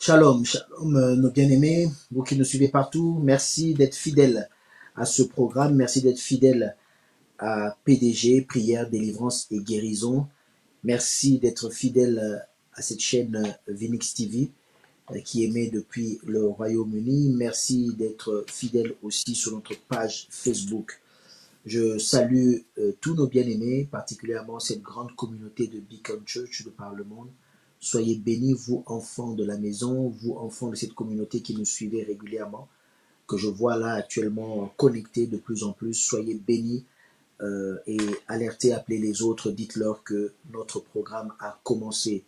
Shalom, shalom, nos bien-aimés, vous qui nous suivez partout, merci d'être fidèles à ce programme, merci d'être fidèles à PDG, prière, délivrance et guérison. Merci d'être fidèles à cette chaîne Vinix TV qui émet depuis le Royaume-Uni. Merci d'être fidèles aussi sur notre page Facebook. Je salue tous nos bien-aimés, particulièrement cette grande communauté de Beacon Church de par le monde. Soyez bénis, vous enfants de la maison, vous enfants de cette communauté qui nous suivez régulièrement, que je vois là actuellement connectés de plus en plus. Soyez bénis et alertez, appelez les autres, dites-leur que notre programme a commencé.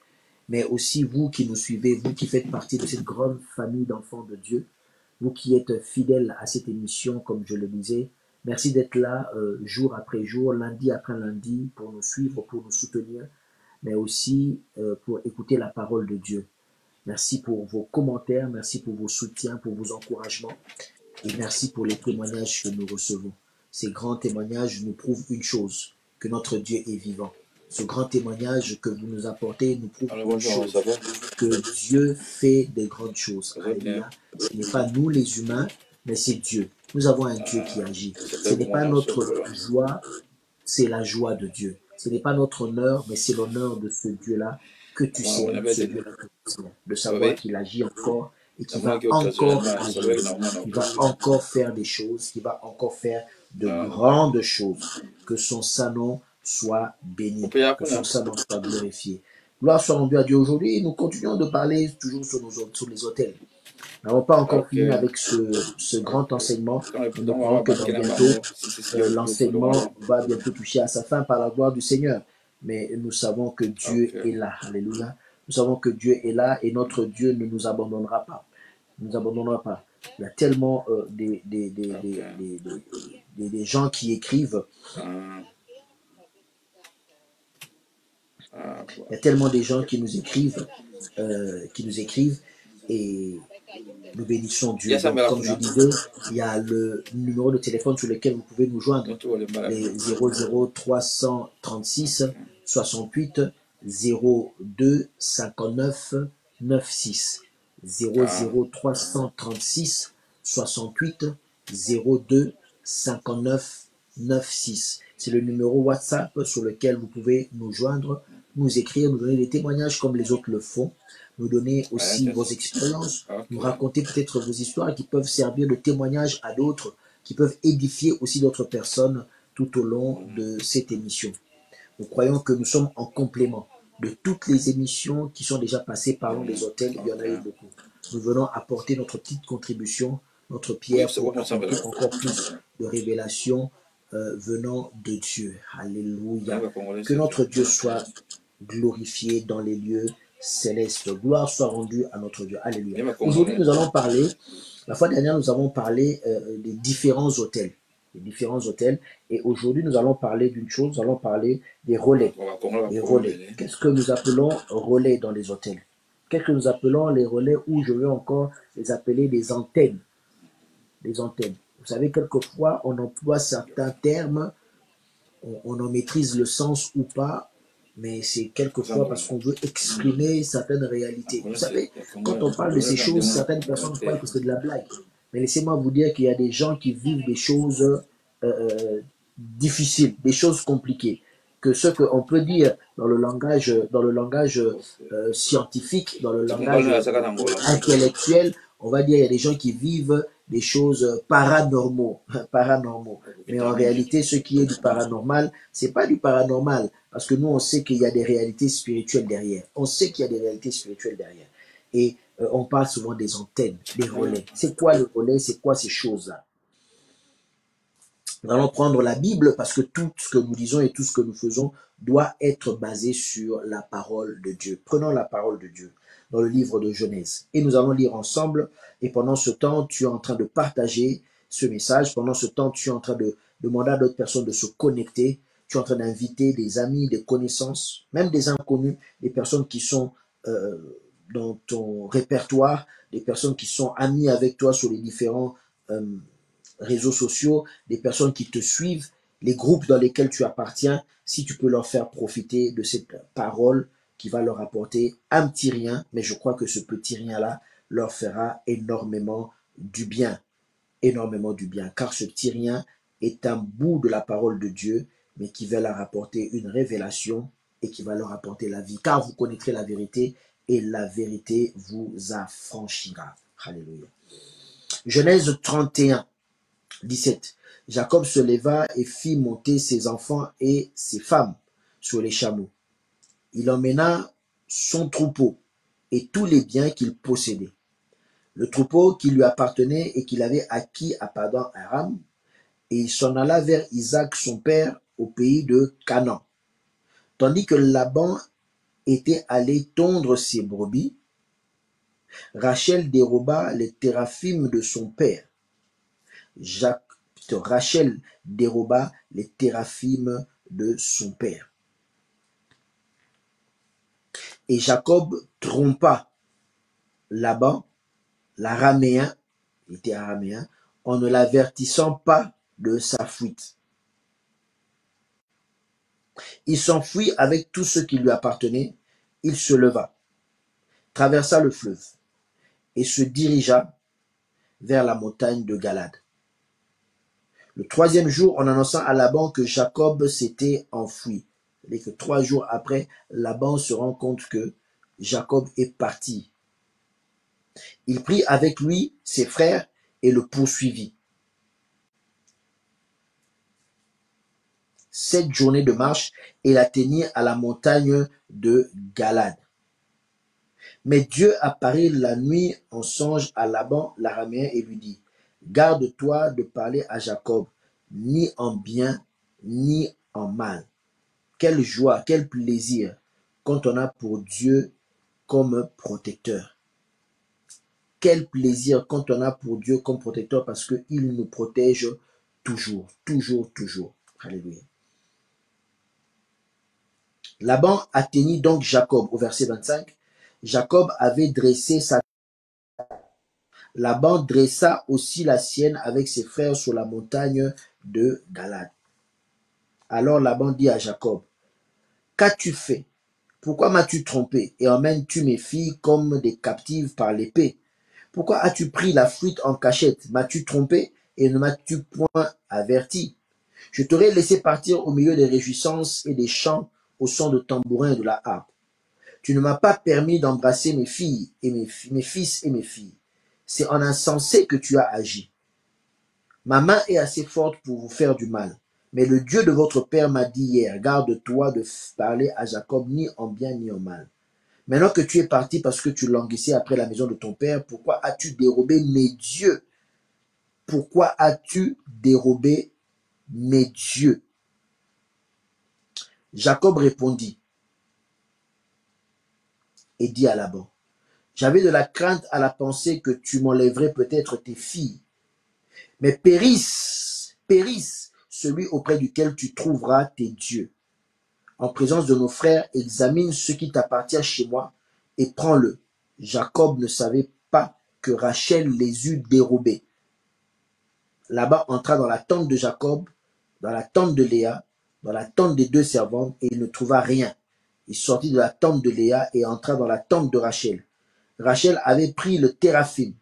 Mais aussi vous qui nous suivez, vous qui faites partie de cette grande famille d'enfants de Dieu, vous qui êtes fidèles à cette émission, comme je le disais, merci d'être là jour après jour, lundi après lundi, pour nous suivre, pour nous soutenir, mais aussi pour écouter la parole de Dieu. Merci pour vos commentaires, merci pour vos soutiens, pour vos encouragements, et merci pour les témoignages que nous recevons. Ces grands témoignages nous prouvent une chose, que notre Dieu est vivant. Ce grand témoignage que vous nous apportez nous prouve une chose, que Dieu fait de grandes choses. Alléluia. Ce n'est pas nous les humains, mais c'est Dieu. Nous avons un Dieu qui agit. Ce n'est pas notre joie, c'est la joie de Dieu. Ce n'est pas notre honneur, mais c'est l'honneur de ce Dieu-là que tu sais, ce Dieu-là que tu sais, de savoir qu'il agit encore et qu'il va encore agir, qu'il va encore faire des choses, qu'il va encore faire de grandes choses. Que son Saint-Nom soit béni, que son Saint-Nom soit glorifié. Gloire soit rendue à Dieu aujourd'hui. Nous continuons de parler toujours sur les hôtels. Nous n'avons pas encore fini avec ce grand enseignement. Nous croyons que dans bientôt, l'enseignement va bientôt toucher à sa fin par la gloire du Seigneur. Mais nous savons que Dieu est là. Alléluia. Nous savons que Dieu est là et notre Dieu ne nous abandonnera pas. Ne nous abandonnera pas. Il y a tellement des gens qui écrivent. Il y a tellement de gens qui nous écrivent, et nous bénissons Dieu. Donc, comme je disais, il y a le numéro de téléphone sur lequel vous pouvez nous joindre, les 00336 68 02 59 96. 00336 68 02 59 96. C'est le numéro WhatsApp sur lequel vous pouvez nous joindre, nous écrire, nous donner des témoignages comme les autres le font, nous donner aussi vos expériences, nous raconter peut-être vos histoires qui peuvent servir de témoignage à d'autres, qui peuvent édifier aussi d'autres personnes tout au long de cette émission. Nous croyons que nous sommes en complément de toutes les émissions qui sont déjà passées par les hôtels. Il y en a eu beaucoup. Nous venons apporter notre petite contribution, notre pierre pour apporter encore plus de révélations venant de Dieu. Alléluia. Que notre Dieu soit glorifié dans les lieux célestes. Gloire soit rendue à notre Dieu. Alléluia. Aujourd'hui, nous allons parler, la fois dernière, nous avons parlé des différents hôtels. Et aujourd'hui, nous allons parler d'une chose, nous allons parler des relais. Les relais. Qu'est-ce que nous appelons relais dans les hôtels? Qu'est-ce que nous appelons les relais, ou je vais encore les appeler des antennes? Des antennes. Vous savez, quelquefois, on emploie certains termes, on en maîtrise le sens ou pas, mais c'est quelquefois parce qu'on veut exprimer certaines réalités. Vous savez, quand on parle de ces choses, certaines personnes croient que c'est de la blague. Mais laissez-moi vous dire qu'il y a des gens qui vivent des choses difficiles, des choses compliquées, que ce qu'on peut dire dans le langage scientifique, dans le langage intellectuel, on va dire il y a des gens qui vivent des choses paranormaux. Mais en réalité, ce qui est du paranormal, c'est pas du paranormal, parce que nous, on sait qu'il y a des réalités spirituelles derrière. Et on parle souvent des antennes, des relais. C'est quoi le relais? C'est quoi ces choses-là? Nous allons prendre la Bible parce que tout ce que nous disons et tout ce que nous faisons doit être basé sur la parole de Dieu. Prenons la parole de Dieu dans le livre de Genèse et nous allons lire ensemble. Et pendant ce temps, tu es en train de partager ce message. Pendant ce temps, tu es en train de demander à d'autres personnes de se connecter. Tu es en train d'inviter des amis, des connaissances, même des inconnus, des personnes qui sont dans ton répertoire, des personnes qui sont amies avec toi sur les différents réseaux sociaux, des personnes qui te suivent, les groupes dans lesquels tu appartiens, si tu peux leur faire profiter de cette parole qui va leur apporter un petit rien, mais je crois que ce petit rien-là leur fera énormément du bien. Énormément du bien, car ce petit rien est un bout de la parole de Dieu, mais qui va leur apporter une révélation et qui va leur apporter la vie, car vous connaîtrez la vérité et la vérité vous affranchira. Alléluia. Genèse 31, 17. Jacob se leva et fit monter ses enfants et ses femmes sur les chameaux. Il emmena son troupeau et tous les biens qu'il possédait. Le troupeau qui lui appartenait et qu'il avait acquis à Padan Aram, et il s'en alla vers Isaac son père au pays de Canaan. Tandis que Laban était allé tondre ses brebis, Rachel déroba les téraphim de son père. Rachel déroba les téraphim de son père. Et Jacob trompa Laban, l'araméen, il était araméen, en ne l'avertissant pas de sa fuite. Il s'enfuit avec tout ce qui lui appartenait. Il se leva, traversa le fleuve et se dirigea vers la montagne de Galad. Le troisième jour, en annonçant à Laban que Jacob s'était enfui, et que 3 jours après, Laban se rend compte que Jacob est parti. Il prit avec lui ses frères et le poursuivit. 7 journées de marche et l'atteignit à la montagne de Galad. Mais Dieu apparut la nuit en songe à Laban l'araméen et lui dit: garde-toi de parler à Jacob, ni en bien, ni en mal. Quelle joie, quel plaisir quand on a pour Dieu comme protecteur. Quel plaisir quand on a pour Dieu comme protecteur, parce qu'il nous protège toujours, toujours, toujours. Alléluia. Laban atteignit donc Jacob, au verset 25. Jacob avait dressé sa... Laban dressa aussi la sienne avec ses frères sur la montagne de Galad. Alors Laban dit à Jacob: qu'as-tu fait? Pourquoi m'as-tu trompé et emmènes-tu mes filles comme des captives par l'épée? Pourquoi as-tu pris la fuite en cachette? M'as-tu trompé et ne m'as-tu point averti? Je t'aurais laissé partir au milieu des réjouissances et des chants au son de tambourin et de la harpe. Tu ne m'as pas permis d'embrasser mes filles et mes fils et mes filles. C'est en insensé que tu as agi. Ma main est assez forte pour vous faire du mal. Mais le Dieu de votre père m'a dit hier: garde-toi de parler à Jacob ni en bien ni en mal. Maintenant que tu es parti parce que tu languissais après la maison de ton père, pourquoi as-tu dérobé mes dieux? Pourquoi as-tu dérobé mes dieux? Jacob répondit et dit à Laban: j'avais de la crainte à la pensée que tu m'enlèverais peut-être tes filles. Mais périsse celui auprès duquel tu trouveras tes dieux. En présence de nos frères, examine ce qui t'appartient chez moi et prends-le. Jacob ne savait pas que Rachel les eût dérobés. Laban entra dans la tente de Jacob, dans la tente de Léa, dans la tente des 2 servantes, et il ne trouva rien. Il sortit de la tente de Léa et entra dans la tente de Rachel. Rachel avait pris le téraphim,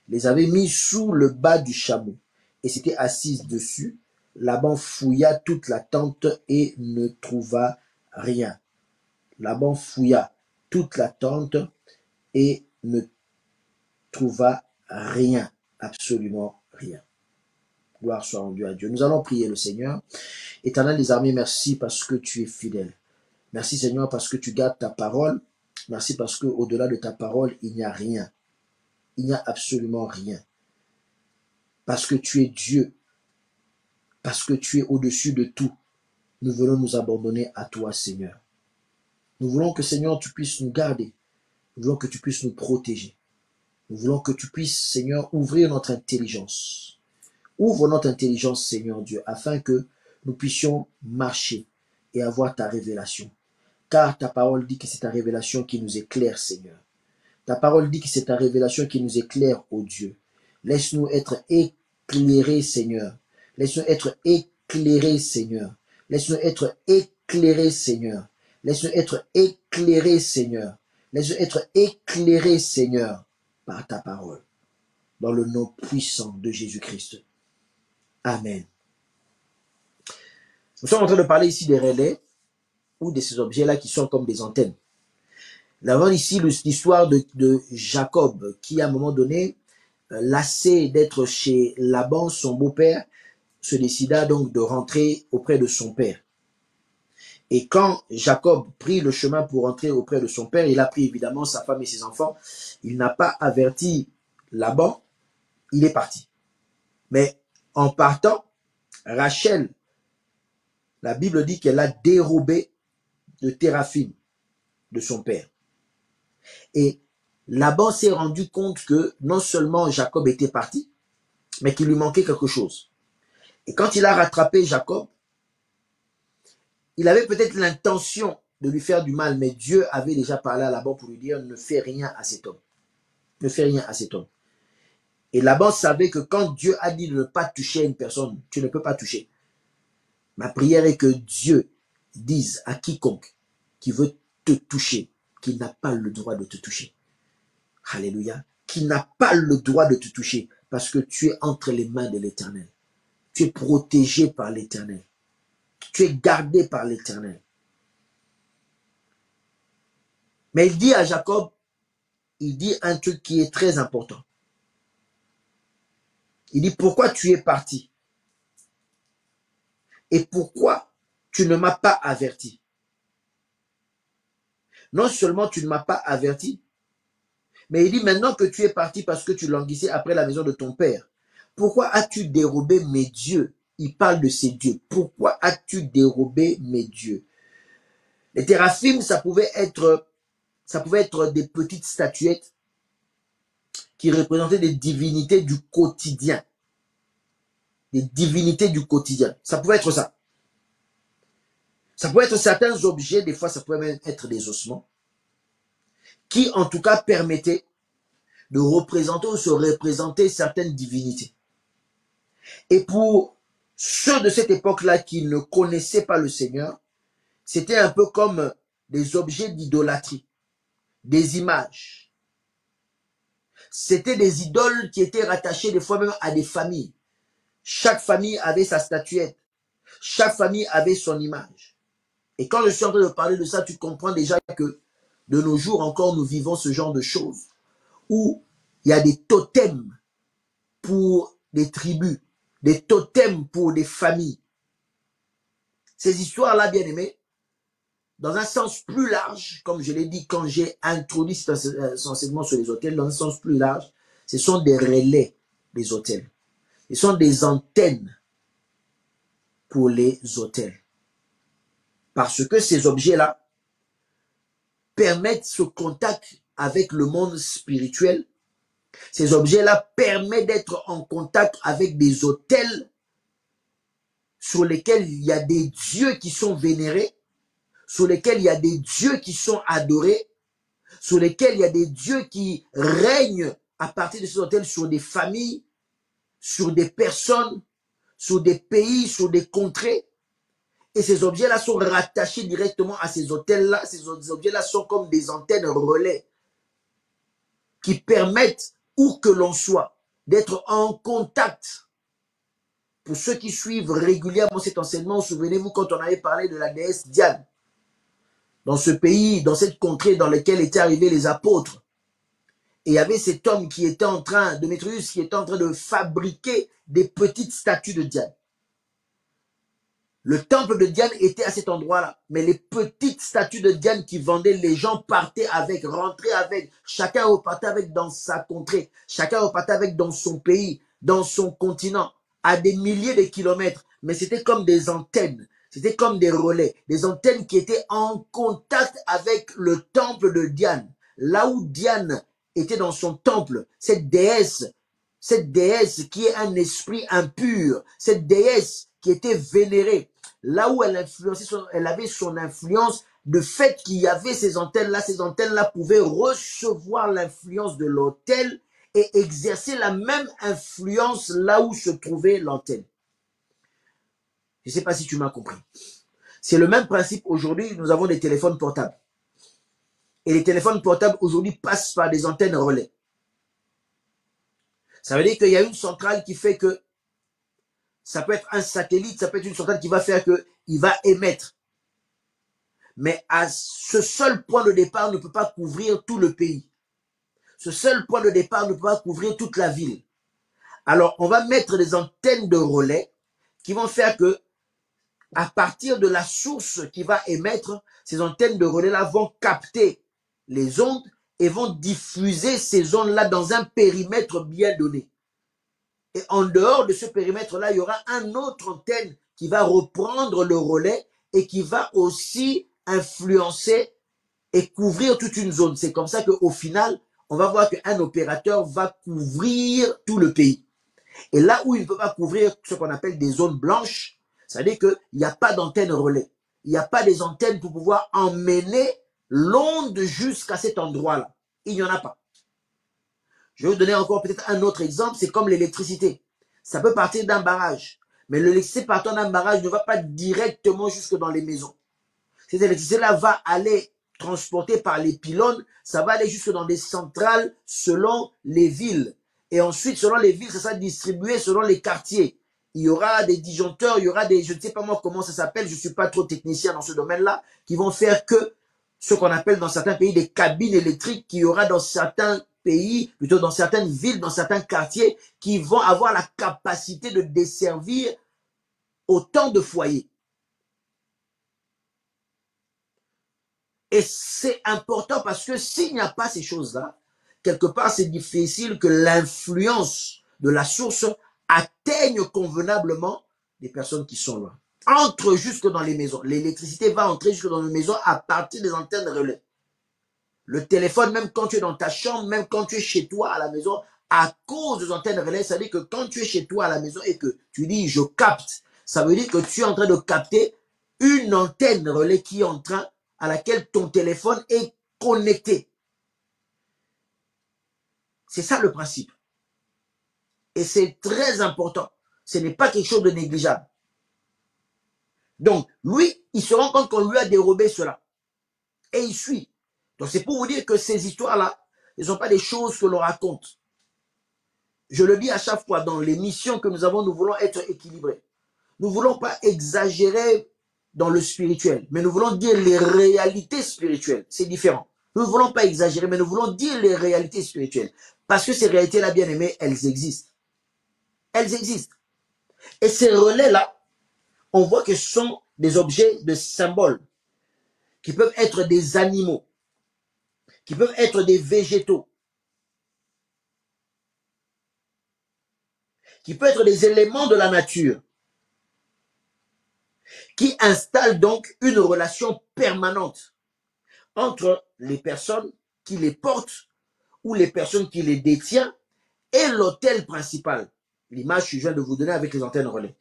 les avait mis sous le bas du chameau et s'était assise dessus. Laban fouilla toute la tente et ne trouva rien. Laban fouilla toute la tente et ne trouva rien, absolument rien. Gloire soit rendue à Dieu. Nous allons prier le Seigneur. Éternel des armées, merci parce que tu es fidèle. Merci Seigneur parce que tu gardes ta parole. Merci parce que au-delà de ta parole, il n'y a rien. Il n'y a absolument rien. Parce que tu es Dieu. Parce que tu es au-dessus de tout. Nous voulons nous abandonner à toi, Seigneur. Nous voulons que, Seigneur, tu puisses nous garder. Nous voulons que tu puisses nous protéger. Nous voulons que tu puisses, Seigneur, ouvrir notre intelligence. Ouvre notre intelligence, Seigneur Dieu, afin que nous puissions marcher et avoir ta révélation. Car ta parole dit que c'est ta révélation qui nous éclaire, Seigneur. Ta parole dit que c'est ta révélation qui nous éclaire, ô Dieu. Laisse-nous être éclairés, Seigneur. Laisse-nous être éclairés, Seigneur. Laisse-nous être éclairés, Seigneur. Laisse-nous être éclairés, Seigneur. Laisse-nous être éclairés, Seigneur, par ta parole. Dans le nom puissant de Jésus-Christ. Amen. Nous sommes en train de parler ici des relais ou de ces objets-là qui sont comme des antennes. Nous avons ici l'histoire de Jacob qui, à un moment donné, lassé d'être chez Laban, son beau-père, se décida donc de rentrer auprès de son père. Et quand Jacob prit le chemin pour rentrer auprès de son père, il a pris évidemment sa femme et ses enfants. Il n'a pas averti Laban, il est parti. Mais en partant, Rachel, la Bible dit qu'elle a dérobé de Téraphim de son père. Et Laban s'est rendu compte que non seulement Jacob était parti, mais qu'il lui manquait quelque chose. Et quand il a rattrapé Jacob, il avait peut-être l'intention de lui faire du mal, mais Dieu avait déjà parlé à Laban pour lui dire « Ne fais rien à cet homme. Ne fais rien à cet homme. » Et Laban savait que quand Dieu a dit de ne pas toucher à une personne, tu ne peux pas toucher. Ma prière est que Dieu dise à quiconque qui veut te toucher qu'il n'a pas le droit de te toucher. Alléluia. Qu'il n'a pas le droit de te toucher parce que tu es entre les mains de l'Éternel. Tu es protégé par l'Éternel. Tu es gardé par l'Éternel. Mais il dit à Jacob, il dit un truc qui est très important. Il dit, pourquoi tu es parti? Et pourquoi tu ne m'as pas averti? Non seulement tu ne m'as pas averti, mais il dit maintenant que tu es parti parce que tu languissais après la maison de ton père, pourquoi as-tu dérobé mes dieux? Il parle de ces dieux. Pourquoi as-tu dérobé mes dieux? Les téraphim, ça pouvait être des petites statuettes qui représentaient des divinités du quotidien. Des divinités du quotidien. Ça pouvait être ça. Ça pouvait être certains objets, des fois ça pouvait même être des ossements, qui en tout cas permettaient de représenter ou se représenter certaines divinités. Et pour ceux de cette époque-là qui ne connaissaient pas le Seigneur, c'était un peu comme des objets d'idolâtrie, des images. C'était des idoles qui étaient rattachées des fois même à des familles. Chaque famille avait sa statuette. Chaque famille avait son image. Et quand je suis en train de parler de ça, tu comprends déjà que de nos jours encore, nous vivons ce genre de choses où il y a des totems pour des tribus, des totems pour des familles. Ces histoires-là, bien aimés, dans un sens plus large, comme je l'ai dit quand j'ai introduit cet enseignement sur les hôtels, dans un sens plus large, ce sont des relais des hôtels. Ce sont des antennes pour les hôtels. Parce que ces objets-là permettent ce contact avec le monde spirituel. Ces objets-là permettent d'être en contact avec des autels sur lesquels il y a des dieux qui sont vénérés, sur lesquels il y a des dieux qui sont adorés, sur lesquels il y a des dieux qui règnent à partir de ces autels sur des familles, sur des personnes, sur des pays, sur des contrées. Et ces objets-là sont rattachés directement à ces autels-là. Ces objets-là sont comme des antennes relais qui permettent, où que l'on soit, d'être en contact. Pour ceux qui suivent régulièrement cet enseignement, souvenez-vous quand on avait parlé de la déesse Diane, dans ce pays, dans cette contrée dans laquelle étaient arrivés les apôtres. Et il y avait cet homme qui était en train, Démétrius, qui était en train de fabriquer des petites statues de Diane. Le temple de Diane était à cet endroit-là. Mais les petites statues de Diane qui vendaient, les gens partaient avec, rentraient avec. Chacun repartait avec dans sa contrée. Chacun repartait avec dans son pays, dans son continent, à des milliers de kilomètres. Mais c'était comme des antennes. C'était comme des relais. Des antennes qui étaient en contact avec le temple de Diane. Là où Diane était dans son temple, cette déesse qui est un esprit impur, cette déesse qui était vénérée, là où elle avait son influence, de fait qu'il y avait ces antennes-là pouvaient recevoir l'influence de l'autel et exercer la même influence là où se trouvait l'antenne. Je ne sais pas si tu m'as compris. C'est le même principe aujourd'hui, nous avons des téléphones portables. Et les téléphones portables aujourd'hui passent par des antennes relais. Ça veut dire qu'il y a une centrale qui fait que ça peut être un satellite, ça peut être une centrale qui va faire qu'il va émettre. Mais à ce seul point de départ ne peut pas couvrir tout le pays. Ce seul point de départ ne peut pas couvrir toute la ville. Alors, on va mettre des antennes de relais qui vont faire que, à partir de la source qui va émettre, ces antennes de relais-là vont capter les ondes et vont diffuser ces ondes-là dans un périmètre bien donné. Et en dehors de ce périmètre-là, il y aura un autre antenne qui va reprendre le relais et qui va aussi influencer et couvrir toute une zone. C'est comme ça qu'au final, on va voir qu'un opérateur va couvrir tout le pays. Et là où il ne peut pas couvrir ce qu'on appelle des zones blanches, c'est-à-dire qu'il n'y a pas d'antenne relais. Il n'y a pas des antennes pour pouvoir emmener l'onde jusqu'à cet endroit-là. Il n'y en a pas. Je vais vous donner encore peut-être un autre exemple, c'est comme l'électricité. Ça peut partir d'un barrage, mais l'électricité partant d'un barrage ne va pas directement jusque dans les maisons. Cette électricité-là va aller transportée par les pylônes, ça va aller jusque dans des centrales selon les villes. Et ensuite, selon les villes, ça sera distribué selon les quartiers. Il y aura des disjoncteurs, il y aura des, je ne sais pas moi comment ça s'appelle, je ne suis pas trop technicien dans ce domaine-là, qui vont faire que ce qu'on appelle dans certains pays des cabines électriques qu'il y aura dans certains pays, plutôt dans certaines villes, dans certains quartiers, qui vont avoir la capacité de desservir autant de foyers. Et c'est important parce que s'il n'y a pas ces choses-là, quelque part, c'est difficile que l'influence de la source atteigne convenablement les personnes qui sont loin. Entre jusque dans les maisons. L'électricité va entrer jusque dans les maisons à partir des antennes relais. Le téléphone, même quand tu es dans ta chambre, même quand tu es chez toi à la maison, à cause des antennes relais, ça veut dire que quand tu es chez toi à la maison et que tu dis « je capte », ça veut dire que tu es en train de capter une antenne relais qui est en train à laquelle ton téléphone est connecté. C'est ça le principe. Et c'est très important. Ce n'est pas quelque chose de négligeable. Donc, lui, il se rend compte qu'on lui a dérobé cela. Et il suit. Donc, c'est pour vous dire que ces histoires-là, ne sont pas des choses que l'on raconte. Je le dis à chaque fois, dans les missions que nous avons, nous voulons être équilibrés. Nous ne voulons pas exagérer dans le spirituel, mais nous voulons dire les réalités spirituelles. C'est différent. Nous ne voulons pas exagérer, mais nous voulons dire les réalités spirituelles. Parce que ces réalités-là, bien aimées, elles existent. Elles existent. Et ces relais-là, on voit que ce sont des objets de symboles, qui peuvent être des animaux, qui peuvent être des végétaux, qui peuvent être des éléments de la nature, qui installent donc une relation permanente entre les personnes qui les portent ou les personnes qui les détiennent et l'autel principal. L'image que je viens de vous donner avec les antennes relais.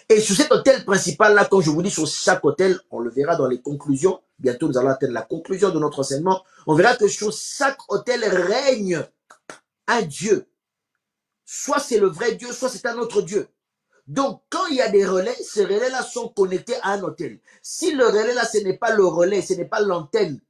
Et sur cet autel principal-là, quand je vous dis sur chaque autel, on le verra dans les conclusions, bientôt nous allons atteindre la conclusion de notre enseignement, on verra que sur chaque autel règne un Dieu. Soit c'est le vrai Dieu, soit c'est un autre Dieu. Donc, quand il y a des relais, ces relais-là sont connectés à un autel. Si le relais-là, ce n'est pas le relais, ce n'est pas l'antenne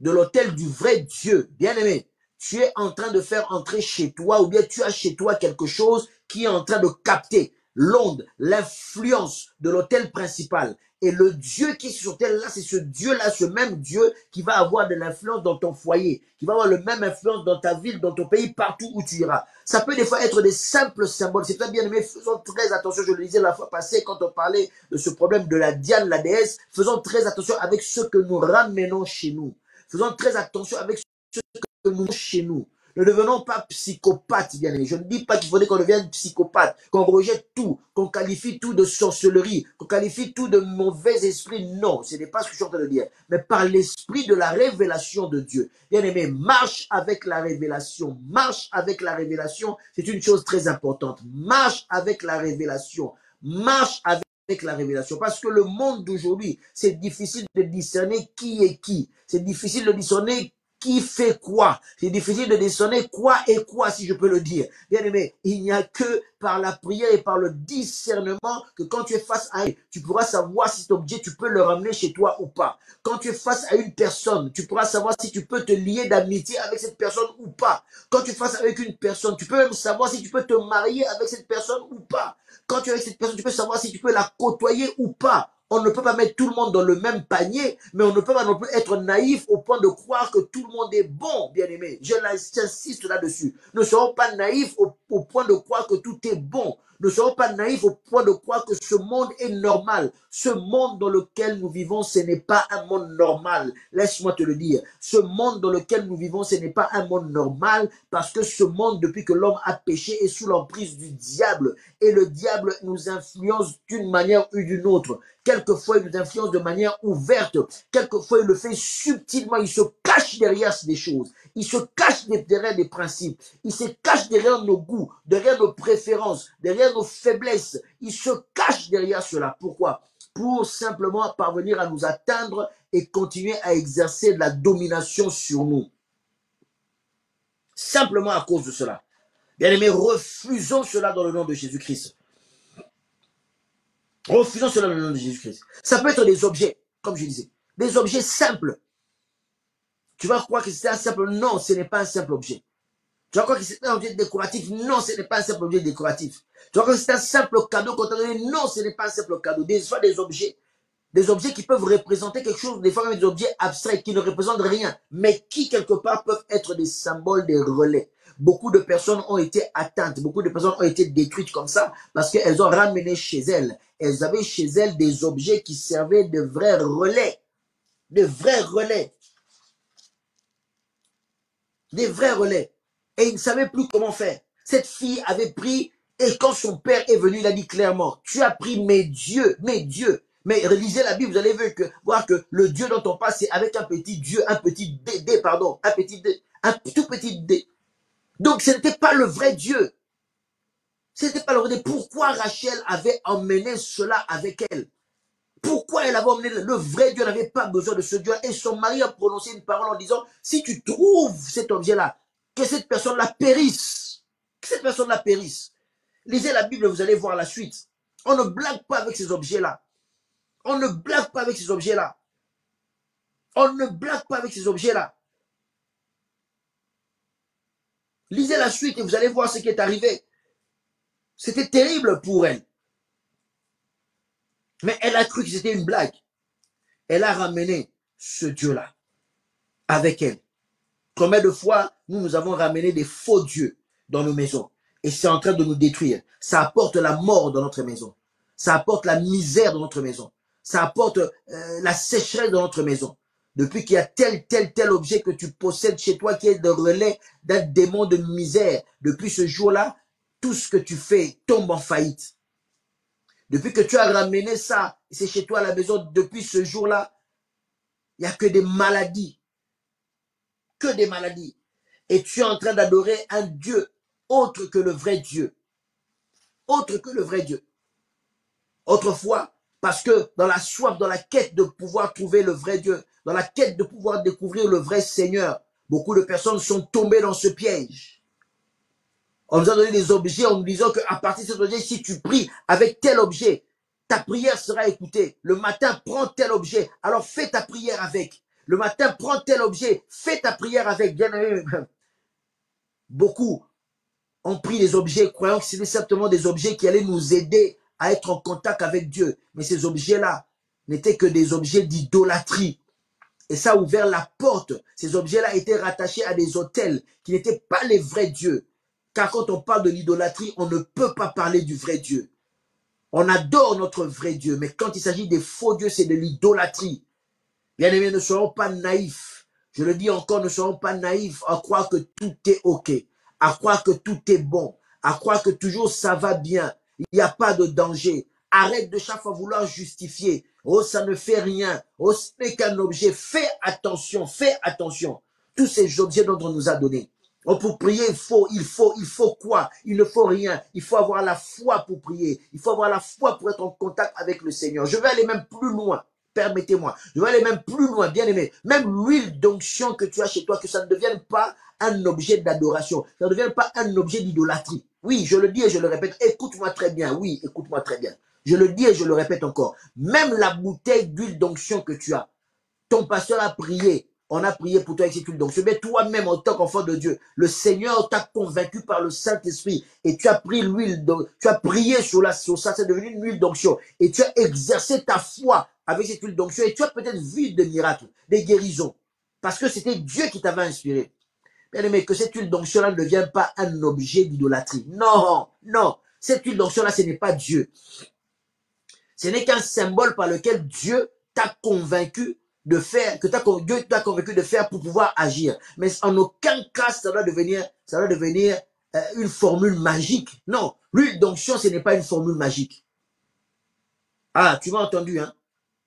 de l'autel du vrai Dieu, bien aimé, tu es en train de faire entrer chez toi, ou bien tu as chez toi quelque chose qui est en train de capter l'onde, l'influence de l'autel principal. Et le Dieu qui est sur cette autel-là, c'est ce Dieu-là, ce même Dieu qui va avoir de l'influence dans ton foyer, qui va avoir le même influence dans ta ville, dans ton pays, partout où tu iras. Ça peut des fois être des simples symboles. C'est très bien aimé, faisons très attention. Je le disais la fois passée quand on parlait de ce problème de la Diane, la déesse. Faisons très attention avec ce que nous ramenons chez nous. Faisons très attention avec ce que nous chez nous. Ne devenons pas psychopathes, bien aimés. Je ne dis pas qu'il faudrait qu'on devienne psychopathe, qu'on rejette tout, qu'on qualifie tout de sorcellerie, qu'on qualifie tout de mauvais esprit. Non, ce n'est pas ce que je suis en train de dire. Mais par l'esprit de la révélation de Dieu. Bien aimé, marche avec la révélation. Marche avec la révélation, c'est une chose très importante. Marche avec la révélation. Marche avec la révélation. Parce que le monde d'aujourd'hui, c'est difficile de discerner qui est qui. C'est difficile de discerner Qui fait quoi? C'est difficile de discerner quoi et quoi, si je peux le dire. Bien aimé, il n'y a que par la prière et par le discernement que quand tu es face à elle, tu pourras savoir si cet objet, tu peux le ramener chez toi ou pas. Quand tu es face à une personne, tu pourras savoir si tu peux te lier d'amitié avec cette personne ou pas. Quand tu es face avec une personne, tu peux même savoir si tu peux te marier avec cette personne ou pas. Quand tu es avec cette personne, tu peux savoir si tu peux la côtoyer ou pas. On ne peut pas mettre tout le monde dans le même panier, mais on ne peut pas non plus être naïf au point de croire que tout le monde est bon, bien aimé. J'insiste là-dessus. Ne serons pas naïfs au point de croire que tout est bon. Ne serons pas naïfs au point de croire que ce monde est normal. Ce monde dans lequel nous vivons, ce n'est pas un monde normal. Laisse-moi te le dire. Ce monde dans lequel nous vivons, ce n'est pas un monde normal parce que ce monde, depuis que l'homme a péché, est sous l'emprise du diable. Et le diable nous influence d'une manière ou d'une autre. Quelquefois, il nous influence de manière ouverte. Quelquefois, il le fait subtilement. Il se cache derrière des choses. Il se cache derrière des principes. Il se cache derrière nos goûts, derrière nos préférences, derrière nos faiblesses. Il se cache derrière cela. Pourquoi? Pour simplement parvenir à nous atteindre et continuer à exercer de la domination sur nous. Simplement à cause de cela. Bien aimés, refusons cela dans le nom de Jésus-Christ. Refusons cela dans le nom de Jésus-Christ. Ça peut être des objets, comme je disais, des objets simples. Tu vas croire que c'est un simple... Non, ce n'est pas un simple objet. Tu vas croire que c'est un objet décoratif. Non, ce n'est pas un simple objet décoratif. Tu vas croire que c'est un simple cadeau qu'on t'a donné. Non, ce n'est pas un simple cadeau. Des fois, des objets qui peuvent représenter quelque chose, des fois même des objets abstraits qui ne représentent rien, mais qui, quelque part, peuvent être des symboles, des relais. Beaucoup de personnes ont été atteintes, beaucoup de personnes ont été détruites comme ça, parce qu'elles ont ramené chez elles. Elles avaient chez elles des objets qui servaient de vrais relais. De vrais relais. Des vrais relais. Et ils ne savaient plus comment faire. Cette fille avait pris, et quand son père est venu, il a dit clairement, tu as pris mes dieux. Mais relisez la Bible, vous allez voir que le Dieu dont on parle, c'est avec un petit Dieu, un petit D, un tout petit D. Donc ce n'était pas le vrai Dieu. Ce n'était pas le vrai Dieu. Pourquoi Rachel avait emmené cela avec elle? Pourquoi elle avait emmené le vrai Dieu n'avait pas besoin de ce Dieu? Et son mari a prononcé une parole en disant, si tu trouves cet objet-là, que cette personne-là périsse. Que cette personne-là périsse. Lisez la Bible, vous allez voir la suite. On ne blague pas avec ces objets-là. On ne blague pas avec ces objets-là. On ne blague pas avec ces objets-là. Lisez la suite et vous allez voir ce qui est arrivé. C'était terrible pour elle. Mais elle a cru que c'était une blague. Elle a ramené ce Dieu-là avec elle. Combien de fois nous avons ramené des faux dieux dans nos maisons et c'est en train de nous détruire. Ça apporte la mort dans notre maison. Ça apporte la misère dans notre maison. Ça apporte la sécheresse dans notre maison. Depuis qu'il y a tel objet que tu possèdes chez toi qui est le relais d'un démon de misère, depuis ce jour-là, tout ce que tu fais tombe en faillite. Depuis que tu as ramené ça, c'est chez toi à la maison, depuis ce jour-là, il n'y a que des maladies. Que des maladies. Et tu es en train d'adorer un Dieu autre que le vrai Dieu. Autre que le vrai Dieu. Autrefois, parce que dans la soif, dans la quête de pouvoir trouver le vrai Dieu, dans la quête de pouvoir découvrir le vrai Seigneur, beaucoup de personnes sont tombées dans ce piège. On nous a donné des objets en nous disant qu'à partir de cet objet, si tu pries avec tel objet, ta prière sera écoutée. Le matin, prends tel objet, alors fais ta prière avec. Le matin, prends tel objet, fais ta prière avec. Bien aimé, beaucoup ont pris des objets, croyant que c'était simplement des objets qui allaient nous aider à être en contact avec Dieu. Mais ces objets-là n'étaient que des objets d'idolâtrie. Et ça a ouvert la porte. Ces objets-là étaient rattachés à des autels qui n'étaient pas les vrais dieux. Car quand on parle de l'idolâtrie, on ne peut pas parler du vrai Dieu. On adore notre vrai Dieu, mais quand il s'agit des faux dieux, c'est de l'idolâtrie. Bien aimés, ne soyons pas naïfs. Je le dis encore, ne soyons pas naïfs à croire que tout est OK, à croire que tout est bon, à croire que toujours ça va bien. Il n'y a pas de danger. Arrête de chaque fois vouloir justifier. Oh, ça ne fait rien. Oh, ce n'est qu'un objet. Fais attention, fais attention. Tous ces objets dont on nous a donné. Oh, pour prier, il faut quoi? Il ne faut rien. Il faut avoir la foi pour prier. Il faut avoir la foi pour être en contact avec le Seigneur. Je vais aller même plus loin. permettez-moi. Je vais aller même plus loin, bien aimé. Même l'huile d'onction que tu as chez toi, que ça ne devienne pas un objet d'adoration. Ça ne devienne pas un objet d'idolâtrie. Oui, je le dis et je le répète. Écoute-moi très bien. Oui, écoute-moi très bien. Je le dis et je le répète encore. Même la bouteille d'huile d'onction que tu as, ton pasteur a prié. On a prié pour toi avec cette huile d'onction. Mais toi-même, en tant qu'enfant de Dieu, le Seigneur t'a convaincu par le Saint-Esprit et tu as pris l'huile, tu as prié sur ça, c'est devenu une huile d'onction. Et tu as exercé ta foi avec cette huile d'onction et tu as peut-être vu des miracles, des guérisons. Parce que c'était Dieu qui t'avait inspiré. Bien aimé, que cette huile d'onction-là ne devienne pas un objet d'idolâtrie. Non, non. Cette huile d'onction-là, ce n'est pas Dieu. Ce n'est qu'un symbole par lequel Dieu t'a convaincu de faire, Dieu t'a convaincu de faire pour pouvoir agir. Mais en aucun cas, ça doit devenir une formule magique. Non, l'huile d'onction, ce n'est pas une formule magique. Ah, tu m'as entendu, hein?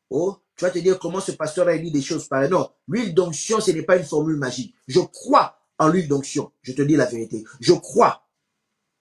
Oh, tu vas te dire comment ce pasteur a dit des choses pareilles. Non, l'huile d'onction, ce n'est pas une formule magique. Je crois en l'huile d'onction. Je te dis la vérité. Je crois.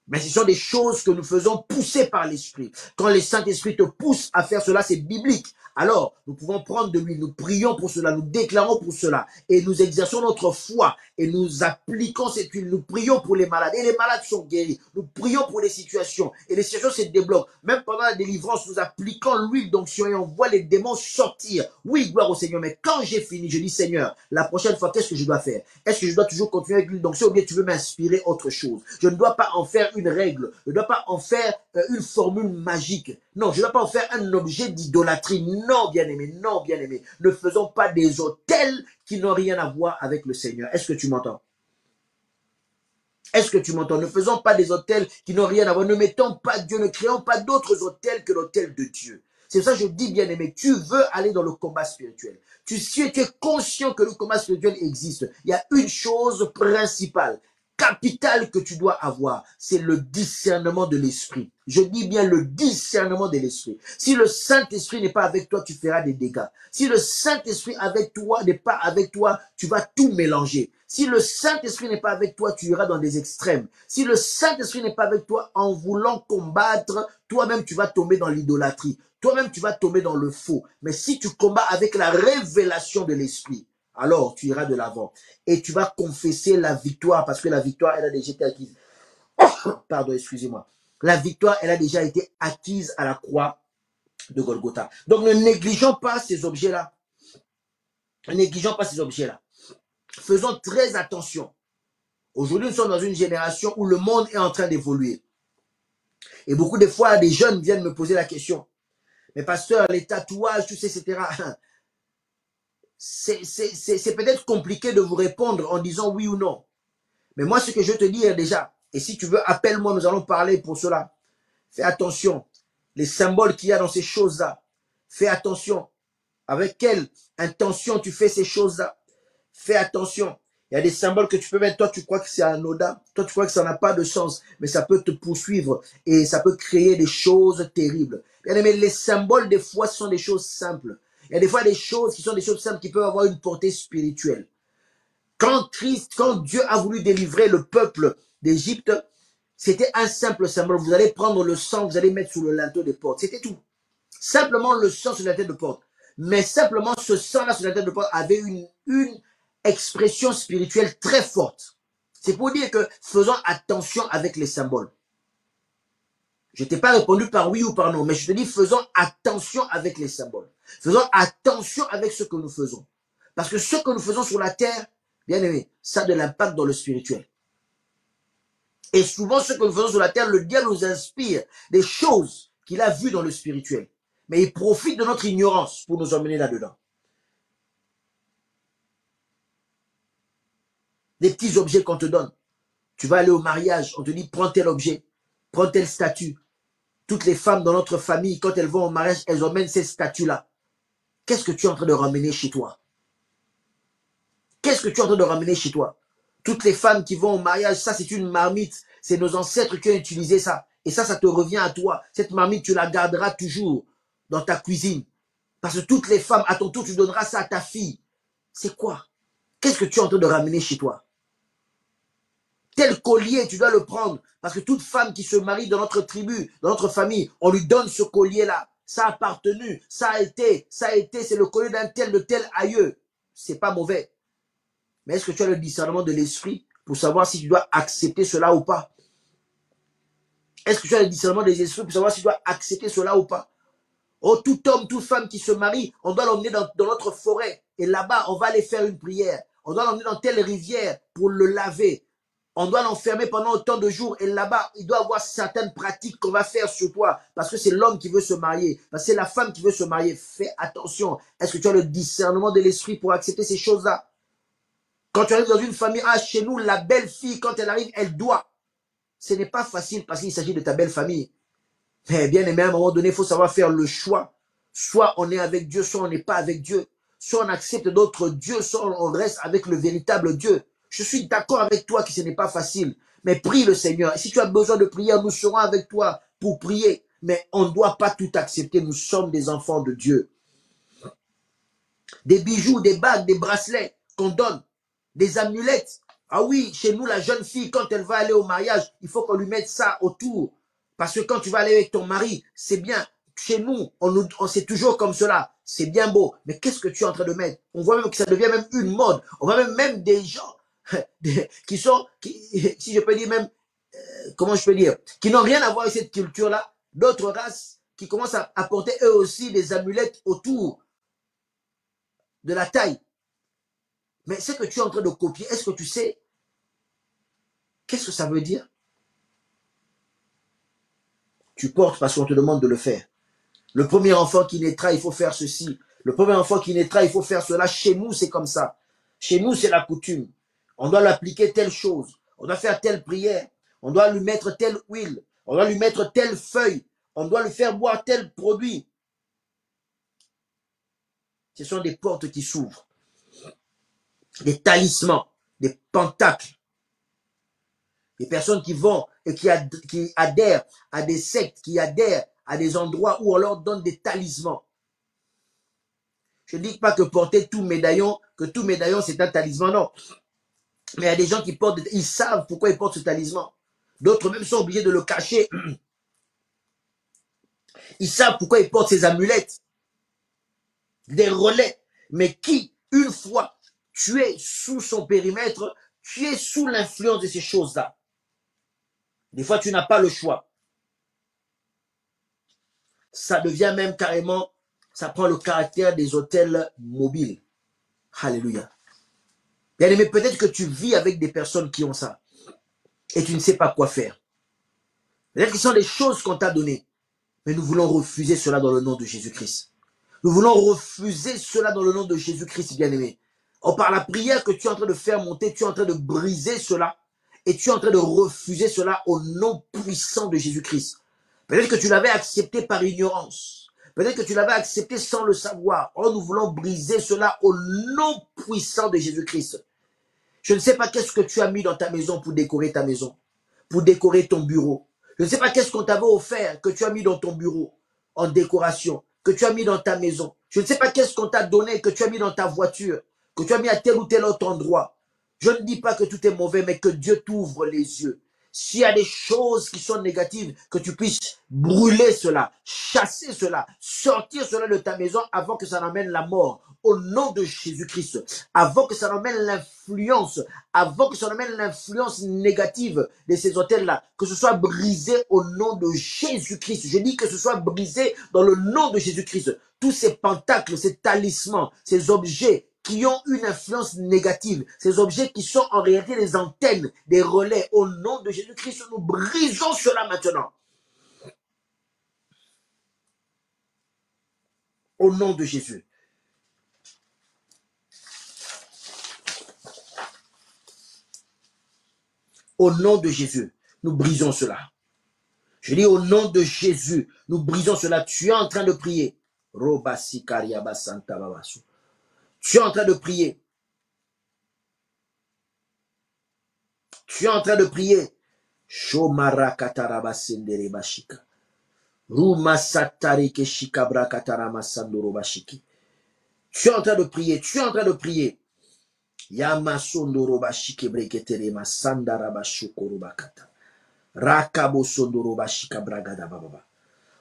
Mais ce sont des choses que nous faisons pousser par l'Esprit. Quand le Saint-Esprit te pousse à faire cela, c'est biblique. Alors, nous pouvons prendre de l'huile, nous prions pour cela, nous déclarons pour cela, et nous exerçons notre foi, et nous appliquons cette huile, nous prions pour les malades, et les malades sont guéris. Nous prions pour les situations, et les situations se débloquent. Même pendant la délivrance, nous appliquons l'huile d'onction, et on voit les démons sortir. Oui, gloire au Seigneur, mais quand j'ai fini, je dis, Seigneur, la prochaine fois, qu'est-ce que je dois faire? Est-ce que je dois toujours continuer avec l'huile d'onction, ou bien tu veux m'inspirer autre chose? Je ne dois pas en faire une règle, je ne dois pas en faire une formule magique. Non, je ne dois pas en faire un objet d'idolâtrie. Non, bien-aimé, non, bien-aimé. Ne faisons pas des autels qui n'ont rien à voir avec le Seigneur. Est-ce que tu m'entends? Est-ce que tu m'entends? Ne faisons pas des autels qui n'ont rien à voir. Ne mettons pas Dieu, ne créons pas d'autres autels que l'autel de Dieu. C'est pour ça que je dis, bien-aimé, tu veux aller dans le combat spirituel. Tu es conscient que le combat spirituel existe. Il y a une chose principale, capitale que tu dois avoir, c'est le discernement de l'esprit. Je dis bien le discernement de l'esprit. Si le Saint-Esprit n'est pas avec toi, tu feras des dégâts. Si le Saint-Esprit n'est pas avec toi, tu vas tout mélanger. Si le Saint-Esprit n'est pas avec toi, tu iras dans des extrêmes. Si le Saint-Esprit n'est pas avec toi, en voulant combattre, toi-même tu vas tomber dans l'idolâtrie. Toi-même tu vas tomber dans le faux. Mais si tu combats avec la révélation de l'esprit, alors tu iras de l'avant. Et tu vas confesser la victoire, parce que la victoire, elle a déjà été acquise. Pardon, excusez-moi. La victoire, elle a déjà été acquise à la croix de Golgotha. Donc ne négligeons pas ces objets-là. Ne négligeons pas ces objets-là. Faisons très attention. Aujourd'hui, nous sommes dans une génération où le monde est en train d'évoluer. Et beaucoup de fois, des jeunes viennent me poser la question. Mais pasteur, les tatouages, tout ça, etc. C'est peut-être compliqué de vous répondre en disant oui ou non. Mais moi, ce que je te dis déjà, et si tu veux, appelle-moi, nous allons parler pour cela. Fais attention. Les symboles qu'il y a dans ces choses-là. Fais attention. Avec quelle intention tu fais ces choses-là. Fais attention. Il y a des symboles que tu peux mettre. Toi, tu crois que c'est anodin. Toi, tu crois que ça n'a pas de sens. Mais ça peut te poursuivre. Et ça peut créer des choses terribles. Bien aimé, les symboles, des fois, sont des choses simples. Il y a des fois des choses qui sont des choses simples qui peuvent avoir une portée spirituelle. Quand Dieu a voulu délivrer le peuple d'Égypte, c'était un simple symbole. Vous allez prendre le sang, vous allez mettre sous le linteau des portes. C'était tout. Simplement le sang sur la tête de porte. Mais simplement ce sang-là sur la tête de porte avait une expression spirituelle très forte. C'est pour dire que faisons attention avec les symboles. Je ne t'ai pas répondu par oui ou par non, mais je te dis faisons attention avec les symboles. Faisons attention avec ce que nous faisons. Parce que ce que nous faisons sur la terre, bien aimé, ça a de l'impact dans le spirituel. Et souvent, ce que nous faisons sur la terre, le diable nous inspire des choses qu'il a vues dans le spirituel. Mais il profite de notre ignorance pour nous emmener là-dedans. Des petits objets qu'on te donne. Tu vas aller au mariage, on te dit prends tel objet, prends tel statut. Toutes les femmes dans notre famille, quand elles vont au mariage, elles emmènent ces statuts-là. Qu'est-ce que tu es en train de ramener chez toi? Qu'est-ce que tu es en train de ramener chez toi? Toutes les femmes qui vont au mariage, ça c'est une marmite. C'est nos ancêtres qui ont utilisé ça. Et ça te revient à toi. Cette marmite, tu la garderas toujours dans ta cuisine. Parce que toutes les femmes, à ton tour, tu donneras ça à ta fille. C'est quoi? Qu'est-ce que tu es en train de ramener chez toi? Tel collier, tu dois le prendre. Parce que toute femme qui se marie dans notre tribu, dans notre famille, on lui donne ce collier-là. ça a appartenu, ça a été, c'est le collier d'un tel, de tel aïeux. C'est pas mauvais. Mais est-ce que tu as le discernement de l'esprit pour savoir si tu dois accepter cela ou pas? Est-ce que tu as le discernement des esprits pour savoir si tu dois accepter cela ou pas? Oh, tout homme, toute femme qui se marie, on doit l'emmener dans notre forêt. Et là-bas, on va aller faire une prière. On doit l'emmener dans telle rivière pour le laver. On doit l'enfermer pendant autant de jours. Et là-bas, il doit avoir certaines pratiques qu'on va faire sur toi. Parce que c'est l'homme qui veut se marier. Parce que c'est la femme qui veut se marier. Fais attention. Est-ce que tu as le discernement de l'esprit pour accepter ces choses-là? Quand tu arrives dans une famille, chez nous, la belle fille, quand elle arrive, elle doit. Ce n'est pas facile parce qu'il s'agit de ta belle famille. Mais bien aimé, à un moment donné, il faut savoir faire le choix. Soit on est avec Dieu, soit on n'est pas avec Dieu. Soit on accepte d'autres dieux, soit on reste avec le véritable Dieu. Je suis d'accord avec toi que ce n'est pas facile. Mais prie le Seigneur. Et si tu as besoin de prière, nous serons avec toi pour prier. Mais on ne doit pas tout accepter. Nous sommes des enfants de Dieu. Des bijoux, des bagues, des bracelets qu'on donne. Des amulettes. Ah oui, chez nous, la jeune fille, quand elle va aller au mariage, il faut qu'on lui mette ça autour. Parce que quand tu vas aller avec ton mari, c'est bien. Chez nous, on sait toujours comme cela. C'est bien beau. Mais qu'est-ce que tu es en train de mettre? On voit même que ça devient même une mode. On voit même des gens qui sont, si je peux dire même, comment je peux dire, qui n'ont rien à voir avec cette culture-là. D'autres races qui commencent à porter eux aussi des amulettes autour de la taille. Mais ce que tu es en train de copier, est-ce que tu sais qu'est-ce que ça veut dire? Tu portes parce qu'on te demande de le faire. Le premier enfant qui naîtra, il faut faire ceci. Le premier enfant qui naîtra, il faut faire cela. Chez nous, c'est comme ça. Chez nous, c'est la coutume. On doit l'appliquer telle chose. On doit faire telle prière. On doit lui mettre telle huile. On doit lui mettre telle feuille. On doit lui faire boire tel produit. Ce sont des portes qui s'ouvrent. Des talismans, des pentacles. Des personnes qui vont et qui adhèrent à des sectes, qui adhèrent à des endroits où on leur donne des talismans. Je ne dis pas que porter tout médaillon c'est un talisman, non. Mais il y a des gens qui portent, ils savent pourquoi ils portent ce talisman. D'autres même sont obligés de le cacher. Ils savent pourquoi ils portent ces amulettes, des relais. Mais qui, une fois tu es sous son périmètre, tu es sous l'influence de ces choses-là. Des fois, tu n'as pas le choix. Ça devient même carrément, ça prend le caractère des hôtels mobiles. Alléluia. Bien aimé, peut-être que tu vis avec des personnes qui ont ça et tu ne sais pas quoi faire. Peut-être que ce sont des choses qu'on t'a données, mais nous voulons refuser cela dans le nom de Jésus-Christ. Nous voulons refuser cela dans le nom de Jésus-Christ, bien aimé. Or, par la prière que tu es en train de faire monter, tu es en train de briser cela et tu es en train de refuser cela au nom puissant de Jésus-Christ. Peut-être que tu l'avais accepté par ignorance. Peut-être que tu l'avais accepté sans le savoir. Or, nous voulons briser cela au nom puissant de Jésus-Christ. Je ne sais pas qu'est-ce que tu as mis dans ta maison pour décorer ta maison, pour décorer ton bureau. Je ne sais pas qu'est-ce qu'on t'avait offert, que tu as mis dans ton bureau, en décoration, que tu as mis dans ta maison. Je ne sais pas qu'est-ce qu'on t'a donné, que tu as mis dans ta voiture, que tu as mis à tel ou tel autre endroit. Je ne dis pas que tout est mauvais, mais que Dieu t'ouvre les yeux. S'il y a des choses qui sont négatives, que tu puisses brûler cela, chasser cela, sortir cela de ta maison avant que ça n'amène la mort. Au nom de Jésus-Christ, avant que ça n'amène l'influence, avant que ça n'amène l'influence négative de ces hôtels-là, que ce soit brisé au nom de Jésus-Christ. Je dis que ce soit brisé dans le nom de Jésus-Christ. Tous ces pentacles, ces talismans, ces objets qui ont une influence négative, ces objets qui sont en réalité des antennes, des relais, au nom de Jésus-Christ, nous brisons cela maintenant. Au nom de Jésus. Au nom de Jésus, nous brisons cela. Je dis au nom de Jésus, nous brisons cela. Tu es en train de prier. Tu es en train de prier. Tu es en train de prier. Tu es en train de prier. Tu es en train de prier.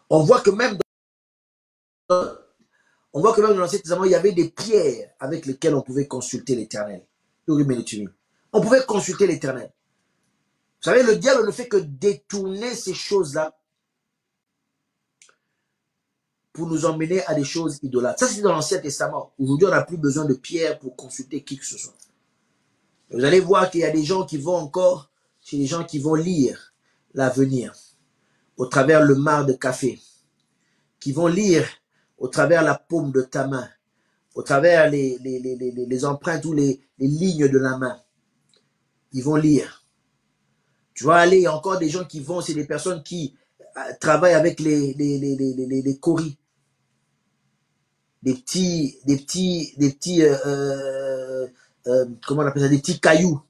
On voit que même On voit que même dans l'Ancien Testament, il y avait des pierres avec lesquelles on pouvait consulter l'Éternel. On pouvait consulter l'Éternel. Vous savez, le diable ne fait que détourner ces choses-là pour nous emmener à des choses idolâtres. Ça, c'est dans l'Ancien Testament. Aujourd'hui, on n'a plus besoin de pierres pour consulter qui que ce soit. Vous allez voir qu'il y a des gens qui vont encore, chez des gens qui vont lire l'avenir au travers le marc de café, qui vont lire au travers la paume de ta main, au travers les empreintes ou les lignes de la main. Ils vont lire. Tu vas aller, il y a encore des gens qui vont, c'est des personnes qui travaillent avec les coris. Des petits comment on appelle ça, des petits cailloux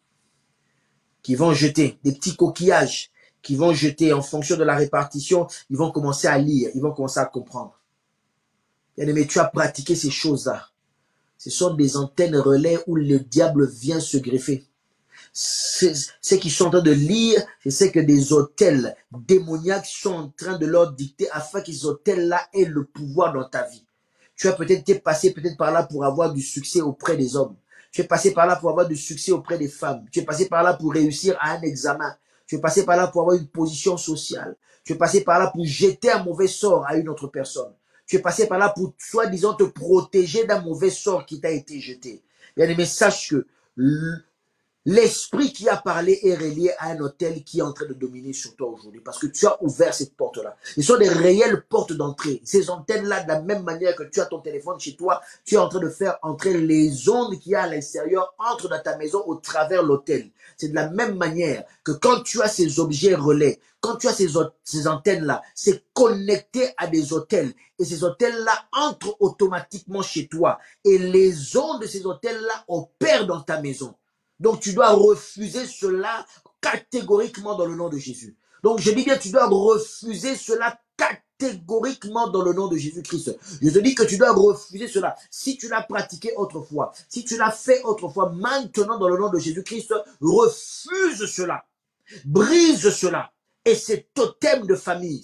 qui vont jeter, des petits coquillages qui vont jeter en fonction de la répartition, ils vont commencer à lire, ils vont commencer à comprendre. Bien-aimé, tu as pratiqué ces choses-là. Ce sont des antennes relais où le diable vient se greffer. Ceux qui sont en train de lire, je sais que des autels démoniaques sont en train de leur dicter afin que ces autels-là aient le pouvoir dans ta vie. Tu as peut-être été passé par là pour avoir du succès auprès des hommes. Tu es passé par là pour avoir du succès auprès des femmes. Tu es passé par là pour réussir à un examen. Tu es passé par là pour avoir une position sociale. Tu es passé par là pour jeter un mauvais sort à une autre personne. Tu es passé par là pour, soi-disant, te protéger d'un mauvais sort qui t'a été jeté. Bien aimé, sache que l'esprit qui a parlé est relié à un hôtel qui est en train de dominer sur toi aujourd'hui. Parce que tu as ouvert cette porte-là. Ce sont des réelles portes d'entrée. Ces antennes-là, de la même manière que tu as ton téléphone chez toi, tu es en train de faire entrer les ondes qu'il y a à l'extérieur, entrent dans ta maison au travers l'hôtel. C'est de la même manière que quand tu as ces objets relais, quand tu as ces antennes-là, c'est connecté à des hôtels. Et ces hôtels-là entrent automatiquement chez toi. Et les ondes de ces hôtels-là opèrent dans ta maison. Donc, tu dois refuser cela catégoriquement dans le nom de Jésus. Donc, je dis bien, tu dois refuser cela catégoriquement dans le nom de Jésus-Christ. Je te dis que tu dois refuser cela. Si tu l'as pratiqué autrefois, si tu l'as fait autrefois, maintenant dans le nom de Jésus-Christ, refuse cela. Brise cela. Et ces totems de famille,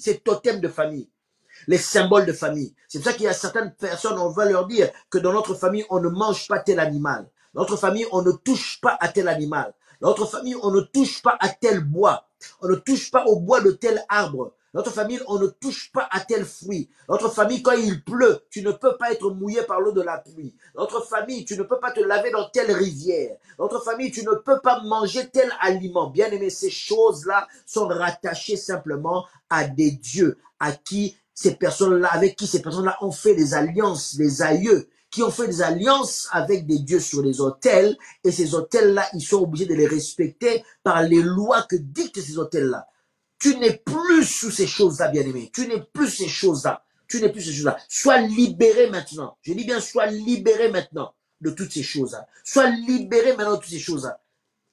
les symboles de famille. C'est pour ça qu'il y a certaines personnes, on va leur dire que dans notre famille, on ne mange pas tel animal. Dans notre famille, on ne touche pas à tel animal. Dans notre famille, on ne touche pas à tel bois. On ne touche pas au bois de tel arbre. Dans notre famille, on ne touche pas à tel fruit. Dans notre famille, quand il pleut, tu ne peux pas être mouillé par l'eau de la pluie. Dans notre famille, tu ne peux pas te laver dans telle rivière. Dans notre famille, tu ne peux pas manger tel aliment. Bien aimé, ces choses-là sont rattachées simplement à des dieux, à qui ces personnes-là, avec qui ces personnes-là ont fait des alliances, des aïeux, qui ont fait des alliances avec des dieux sur les autels, et ces autels-là, ils sont obligés de les respecter par les lois que dictent ces autels-là. Tu n'es plus sous ces choses-là, bien-aimé. Tu n'es plus ces choses-là. Tu n'es plus ces choses-là. Sois libéré maintenant. Je dis bien, sois libéré maintenant de toutes ces choses-là. Sois libéré maintenant de toutes ces choses-là.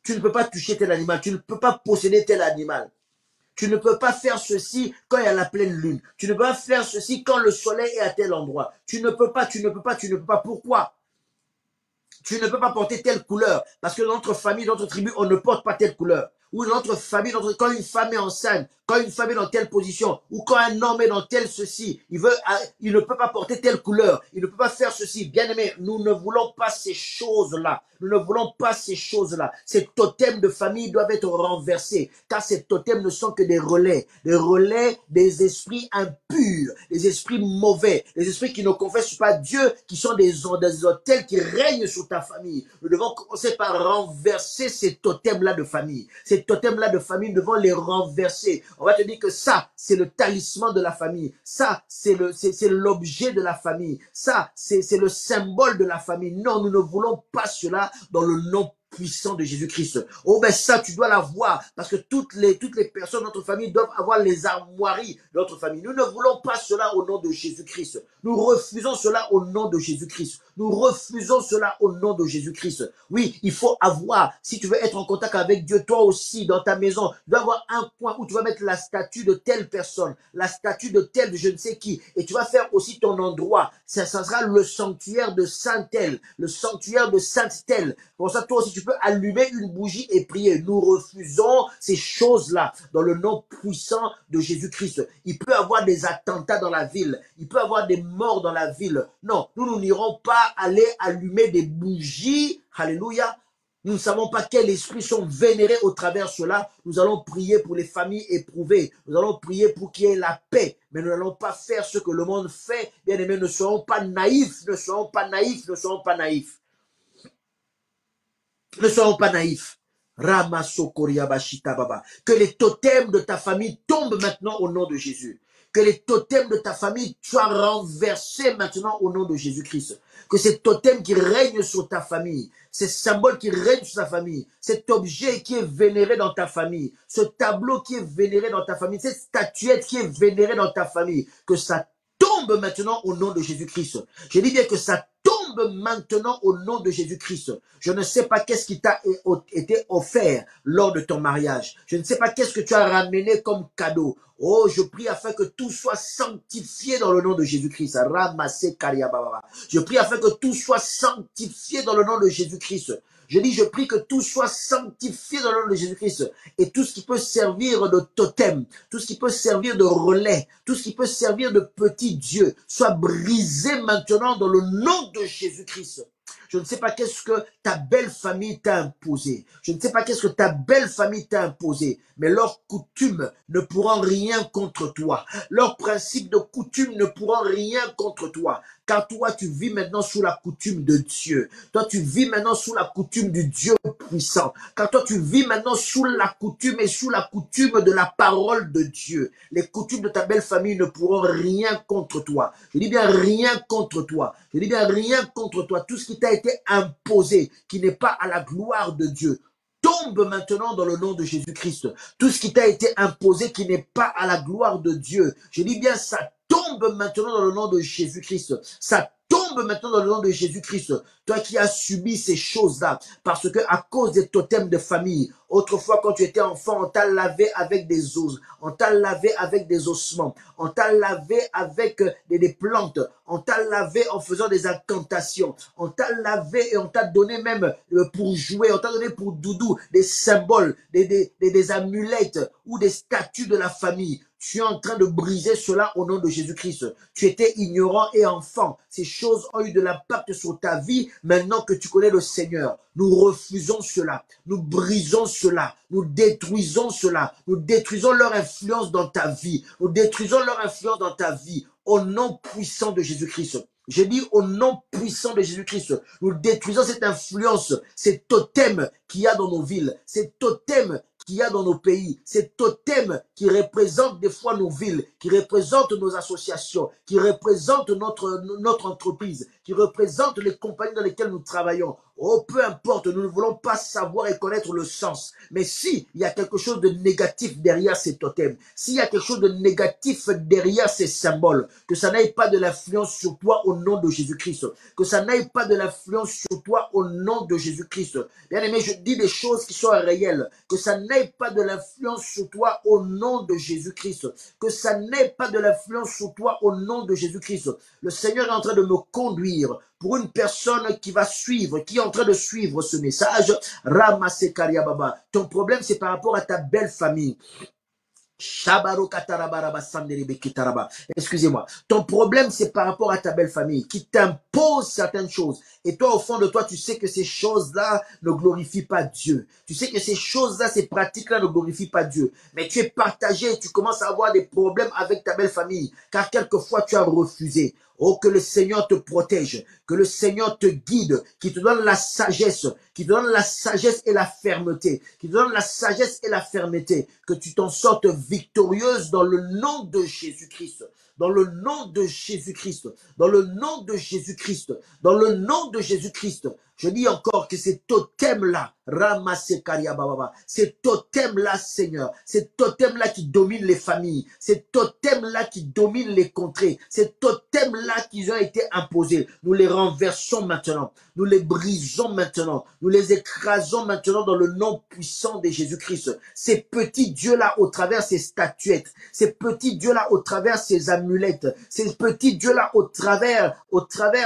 Tu ne peux pas toucher tel animal. Tu ne peux pas posséder tel animal. Tu ne peux pas faire ceci quand il y a la pleine lune. Tu ne peux pas faire ceci quand le soleil est à tel endroit. Tu ne peux pas. Pourquoi? Tu ne peux pas porter telle couleur. Parce que dans notre famille, dans notre tribu, on ne porte pas telle couleur. Ou dans notre famille, quand une femme est enceinte, quand une femme est dans telle position, ou quand un homme est dans tel ceci, il ne peut pas porter telle couleur, il ne peut pas faire ceci. Bien aimé, nous ne voulons pas ces choses-là. Nous ne voulons pas ces choses-là. Ces totems de famille doivent être renversés, car ces totems ne sont que des relais des esprits impurs, des esprits mauvais, des esprits qui ne confessent pas Dieu, qui sont des autels qui règnent sur ta famille. Nous devons commencer par renverser ces totems-là de famille. Ces totems-là de famille, nous devons les renverser. On va te dire que ça, c'est le talisman de la famille. Ça, c'est l'objet de la famille. Ça, c'est le symbole de la famille. Non, nous ne voulons pas cela dans le nom puissant de Jésus-Christ. Oh ben ça, tu dois l'avoir, parce que toutes les personnes de notre famille doivent avoir les armoiries de notre famille. Nous ne voulons pas cela au nom de Jésus-Christ. Nous refusons cela au nom de Jésus-Christ. Nous refusons cela au nom de Jésus-Christ. Oui, il faut avoir, si tu veux être en contact avec Dieu, toi aussi, dans ta maison, tu dois avoir un point où tu vas mettre la statue de telle personne, la statue de telle je ne sais qui, et tu vas faire aussi ton endroit. Ça sera le sanctuaire de Saint-Tel, le sanctuaire de Sainte-Tel. Pour ça, toi aussi, tu tu peux allumer une bougie et prier. Nous refusons ces choses-là dans le nom puissant de Jésus-Christ. Il peut y avoir des attentats dans la ville. Il peut y avoir des morts dans la ville. Non, nous n'irons pas aller allumer des bougies. Alléluia. Nous ne savons pas quels esprits sont vénérés au travers de cela. Nous allons prier pour les familles éprouvées. Nous allons prier pour qu'il y ait la paix. Mais nous n'allons pas faire ce que le monde fait. Bien aimés, ne soyons pas naïfs, ne soyons pas naïfs, ne soyons pas naïfs. Ne soyons pas naïfs. Que les totems de ta famille tombent maintenant au nom de Jésus. Que les totems de ta famille soient renversés maintenant au nom de Jésus-Christ. Que ces totems qui règnent sur ta famille, ces symboles qui règnent sur ta famille, cet objet qui est vénéré dans ta famille, ce tableau qui est vénéré dans ta famille, cette statuette qui est vénérée dans ta famille, que ça tombe maintenant au nom de Jésus-Christ. Je dis bien que ça tombe maintenant au nom de Jésus-Christ. Je ne sais pas qu'est-ce qui t'a été offert lors de ton mariage. Je ne sais pas qu'est-ce que tu as ramené comme cadeau. Oh, je prie afin que tout soit sanctifié dans le nom de Jésus-Christ. Je prie afin que tout soit sanctifié dans le nom de Jésus-Christ. Je dis, je prie que tout soit sanctifié dans le nom de Jésus-Christ. Et tout ce qui peut servir de totem, tout ce qui peut servir de relais, tout ce qui peut servir de petit Dieu, soit brisé maintenant dans le nom de Jésus-Christ. Je ne sais pas qu'est-ce que ta belle famille t'a imposé. Je ne sais pas qu'est-ce que ta belle famille t'a imposé. Mais leurs coutumes ne pourront rien contre toi. Leurs principes de coutume ne pourront rien contre toi. Car toi, tu vis maintenant sous la coutume de Dieu. Toi, tu vis maintenant sous la coutume du Dieu puissant. Car toi, tu vis maintenant sous la coutume et sous la coutume de la parole de Dieu. Les coutumes de ta belle famille ne pourront rien contre toi. Je dis bien rien contre toi. Je dis bien rien contre toi. Tout ce qui t'a été imposé, qui n'est pas à la gloire de Dieu, tombe maintenant dans le nom de Jésus-Christ. Tout ce qui t'a été imposé, qui n'est pas à la gloire de Dieu, je dis bien ça tombe maintenant dans le nom de Jésus-Christ. Ça tombe maintenant dans le nom de Jésus-Christ. Toi qui as subi ces choses-là, parce que à cause des totems de famille, autrefois quand tu étais enfant, on t'a lavé avec des os, on t'a lavé avec des ossements, on t'a lavé avec des plantes, on t'a lavé en faisant des incantations, on t'a lavé et on t'a donné même pour jouer, on t'a donné pour doudou des symboles, des amulettes ou des statues de la famille. Tu es en train de briser cela au nom de Jésus-Christ. Tu étais ignorant et enfant. Ces choses ont eu de l'impact sur ta vie maintenant que tu connais le Seigneur. Nous refusons cela. Nous brisons cela. Nous détruisons cela. Nous détruisons leur influence dans ta vie. Nous détruisons leur influence dans ta vie au nom puissant de Jésus-Christ. Je dis au nom puissant de Jésus-Christ, nous détruisons cette influence, ces totems qu'il y a dans nos villes, ces totems qu'il y a dans nos pays, ces totems qui représentent des fois nos villes, qui représentent nos associations, qui représentent notre entreprise, qui représentent les compagnies dans lesquelles nous travaillons. Oh, peu importe, nous ne voulons pas savoir et connaître le sens. Mais si il y a quelque chose de négatif derrière ces totems, s'il y a quelque chose de négatif derrière ces symboles, que ça n'aille pas de l'influence sur toi au nom de Jésus-Christ, que ça n'aille pas de l'influence sur toi au nom de Jésus-Christ. Bien aimé, je dis des choses qui sont réelles, que ça n'aille pas de l'influence sur toi au nom de Jésus-Christ, que ça n'aille pas de l'influence sur toi au nom de Jésus-Christ. Le Seigneur est en train de me conduire pour une personne qui va suivre, qui est en train de suivre ce message. Ramasse Kariababa. Ton problème, c'est par rapport à ta belle famille. Excusez-moi. Ton problème, c'est par rapport à ta belle famille qui t'impose certaines choses. Et toi, au fond de toi, tu sais que ces choses-là ne glorifient pas Dieu. Tu sais que ces choses-là, ces pratiques-là ne glorifient pas Dieu. Mais tu es partagé et tu commences à avoir des problèmes avec ta belle famille. Car quelquefois, tu as refusé. Oh, que le Seigneur te protège, que le Seigneur te guide, qui te donne la sagesse, qui te donne la sagesse et la fermeté, qui te donne la sagesse et la fermeté, que tu t'en sortes victorieuse dans le nom de Jésus-Christ, dans le nom de Jésus-Christ, dans le nom de Jésus-Christ, dans le nom de Jésus-Christ. Je dis encore que ces totems-là, ramassez Kariababa, ces totems-là, Seigneur, ces totems-là qui dominent les familles, ces totems-là qui dominent les contrées, ces totems-là qui ont été imposés, nous les renversons maintenant, nous les brisons maintenant, nous les écrasons maintenant dans le nom puissant de Jésus-Christ. Ces petits dieux-là au travers ces statuettes, ces petits dieux-là au travers ces amulettes, amulettes, ces petits dieux-là au travers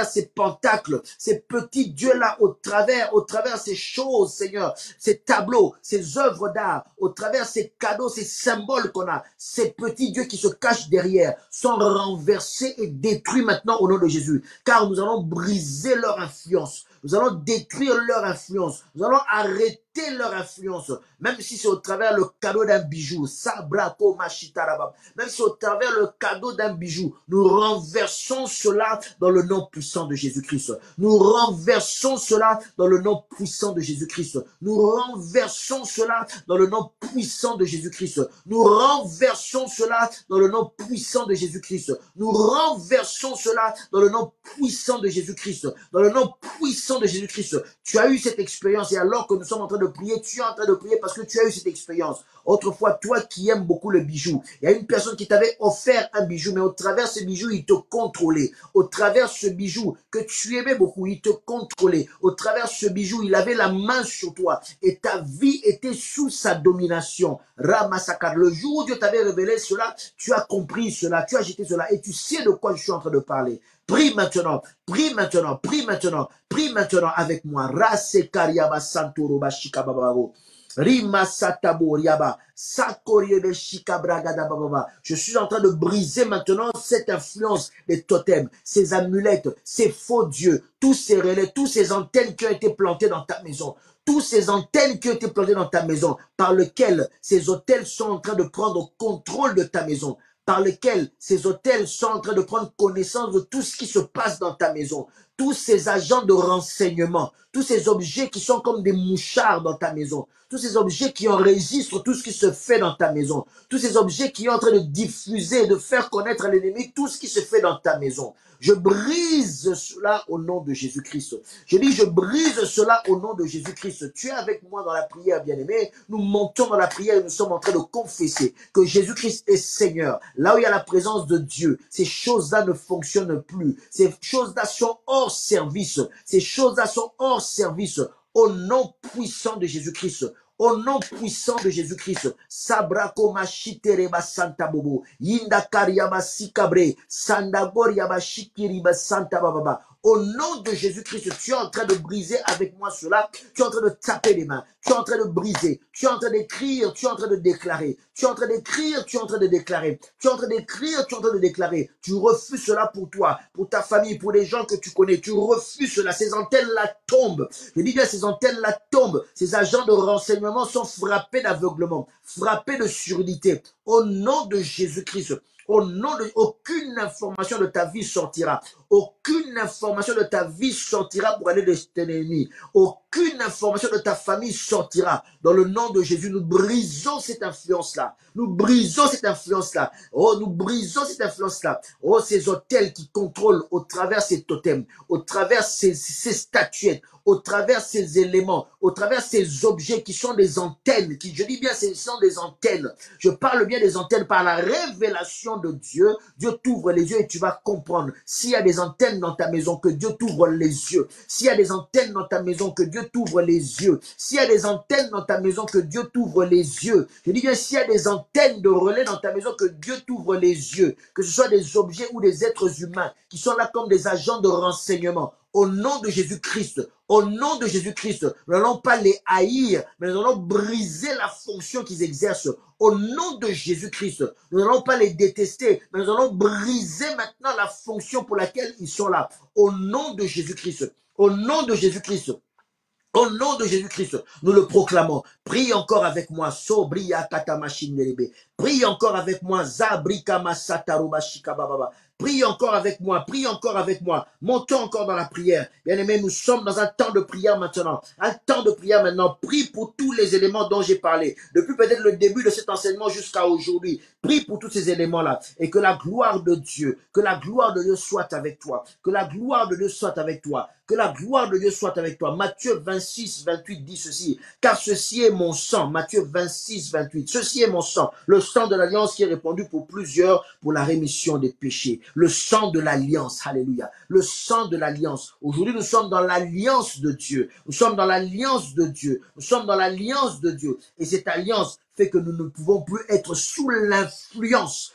ces pentacles, ces petits dieux-là au travers ces choses, Seigneur, ces tableaux, ces œuvres d'art, au travers ces cadeaux, ces symboles qu'on a, ces petits dieux qui se cachent derrière, sont renversés et détruits maintenant au nom de Jésus, car nous allons briser leur influence. Nous allons détruire leur influence. Nous allons arrêter leur influence. Même si c'est au travers le cadeau d'un bijou. Sabrako Mashitarabab. Même si c'est au travers le cadeau d'un bijou. Nous renversons cela dans le nom puissant de Jésus-Christ. Nous renversons cela dans le nom puissant de Jésus-Christ. Nous renversons cela dans le nom puissant de Jésus-Christ. Nous renversons cela dans le nom puissant de Jésus-Christ. Nous renversons cela dans le nom puissant de Jésus-Christ. Dans le nom puissant de Jésus-Christ. Tu as eu cette expérience et alors que nous sommes en train de prier, tu es en train de prier parce que tu as eu cette expérience. Autrefois, toi qui aimes beaucoup le bijou, il y a une personne qui t'avait offert un bijou, mais au travers ce bijou, il te contrôlait. Au travers ce bijou que tu aimais beaucoup, il te contrôlait. Au travers ce bijou, il avait la main sur toi et ta vie était sous sa domination. Ramasakar, le jour où Dieu t'avait révélé cela, tu as compris cela, tu as jeté cela et tu sais de quoi je suis en train de parler. Prie maintenant, prie maintenant, prie maintenant, prie maintenant avec moi. Rasekariaba Santoroba Shikabababo. Rima Satabo Riaba. Sakoriebe Shikabragadababa. Je suis en train de briser maintenant cette influence des totems, ces amulettes, ces faux dieux, tous ces relais, tous ces antennes qui ont été plantées dans ta maison. Tous ces antennes qui ont été plantées dans ta maison, par lesquelles ces hôtels sont en train de prendre contrôle de ta maison, par lesquels ces hôtels sont en train de prendre connaissance de tout ce qui se passe dans ta maison, tous ces agents de renseignement, tous ces objets qui sont comme des mouchards dans ta maison, tous ces objets qui enregistrent tout ce qui se fait dans ta maison, tous ces objets qui sont en train de diffuser, de faire connaître à l'ennemi tout ce qui se fait dans ta maison. Je brise cela au nom de Jésus-Christ. Je dis, je brise cela au nom de Jésus-Christ. Tu es avec moi dans la prière, bien-aimé. Nous montons dans la prière et nous sommes en train de confesser que Jésus-Christ est Seigneur. Là où il y a la présence de Dieu, ces choses-là ne fonctionnent plus. Ces choses-là sont hors service. Ces choses-là sont hors service. Au nom puissant de Jésus-Christ. Au nom puissant de Jésus-Christ, Sabrako Mashitereba Santa Bobo, Yinda Kariaba Sikabre, Sandagoriaba Shikiriba Santa Baba. Au nom de Jésus-Christ, tu es en train de briser avec moi cela. Tu es en train de taper les mains. Tu es en train de briser. Tu es en train d'écrire. Tu es en train de déclarer. Tu es en train d'écrire. Tu es en train de déclarer. Tu es en train d'écrire. Tu es en train de déclarer. Tu refuses cela pour toi, pour ta famille, pour les gens que tu connais. Tu refuses cela. Ces antennes-là tombent. Je dis bien, ces antennes-là tombent. Ces agents de renseignement sont frappés d'aveuglement, frappés de surdité. Au nom de Jésus-Christ. Au nom de... Aucune information de ta vie sortira. Aucune information de ta vie sortira pour aller de ton ennemi. Aucune information de ta famille sortira. Dans le nom de Jésus, nous brisons cette influence-là. Nous brisons cette influence-là. Oh, nous brisons cette influence-là. Oh, ces hôtels qui contrôlent au travers ces totems, au travers ces statuettes, au travers ces éléments, au travers ces objets qui sont des antennes, qui, je dis bien, ce sont des antennes. Je parle bien des antennes par la révélation de Dieu. Dieu t'ouvre les yeux et tu vas comprendre. S'il y a des antennes dans ta maison, que Dieu t'ouvre les yeux. S'il y a des antennes dans ta maison, que Dieu t'ouvre les yeux. S'il y a des antennes dans ta maison, que Dieu t'ouvre les yeux. Je dis bien, s'il y a des antennes de relais dans ta maison, que Dieu t'ouvre les yeux. Que ce soit des objets ou des êtres humains qui sont là comme des agents de renseignement. Au nom de Jésus-Christ, au nom de Jésus-Christ, nous n'allons pas les haïr, mais nous allons briser la fonction qu'ils exercent. Au nom de Jésus-Christ, nous n'allons pas les détester, mais nous allons briser maintenant la fonction pour laquelle ils sont là. Au nom de Jésus-Christ, au nom de Jésus-Christ. Au nom de Jésus-Christ, nous le proclamons. Prie encore avec moi. Sobria katamashindebe. Prie encore avec moi. Zabrika masataruba shikababa. Prie encore avec moi. Prie encore avec moi. Montons encore dans la prière. Bien-aimés, nous sommes dans un temps de prière maintenant. Un temps de prière maintenant. Prie pour tous les éléments dont j'ai parlé. Depuis peut-être le début de cet enseignement jusqu'à aujourd'hui. Prie pour tous ces éléments-là. Et que la gloire de Dieu, soit avec toi. Que la gloire de Dieu soit avec toi. Que la gloire de Dieu soit avec toi. Matthieu 26, 28 dit ceci. Car ceci est mon sang. Matthieu 26, 28. Ceci est mon sang. Le sang de l'alliance qui est répandu pour plusieurs pour la rémission des péchés. Le sang de l'alliance. Alléluia. Le sang de l'alliance. Aujourd'hui, nous sommes dans l'alliance de Dieu. Nous sommes dans l'alliance de Dieu. Nous sommes dans l'alliance de Dieu. Et cette alliance fait que nous ne pouvons plus être sous l'influence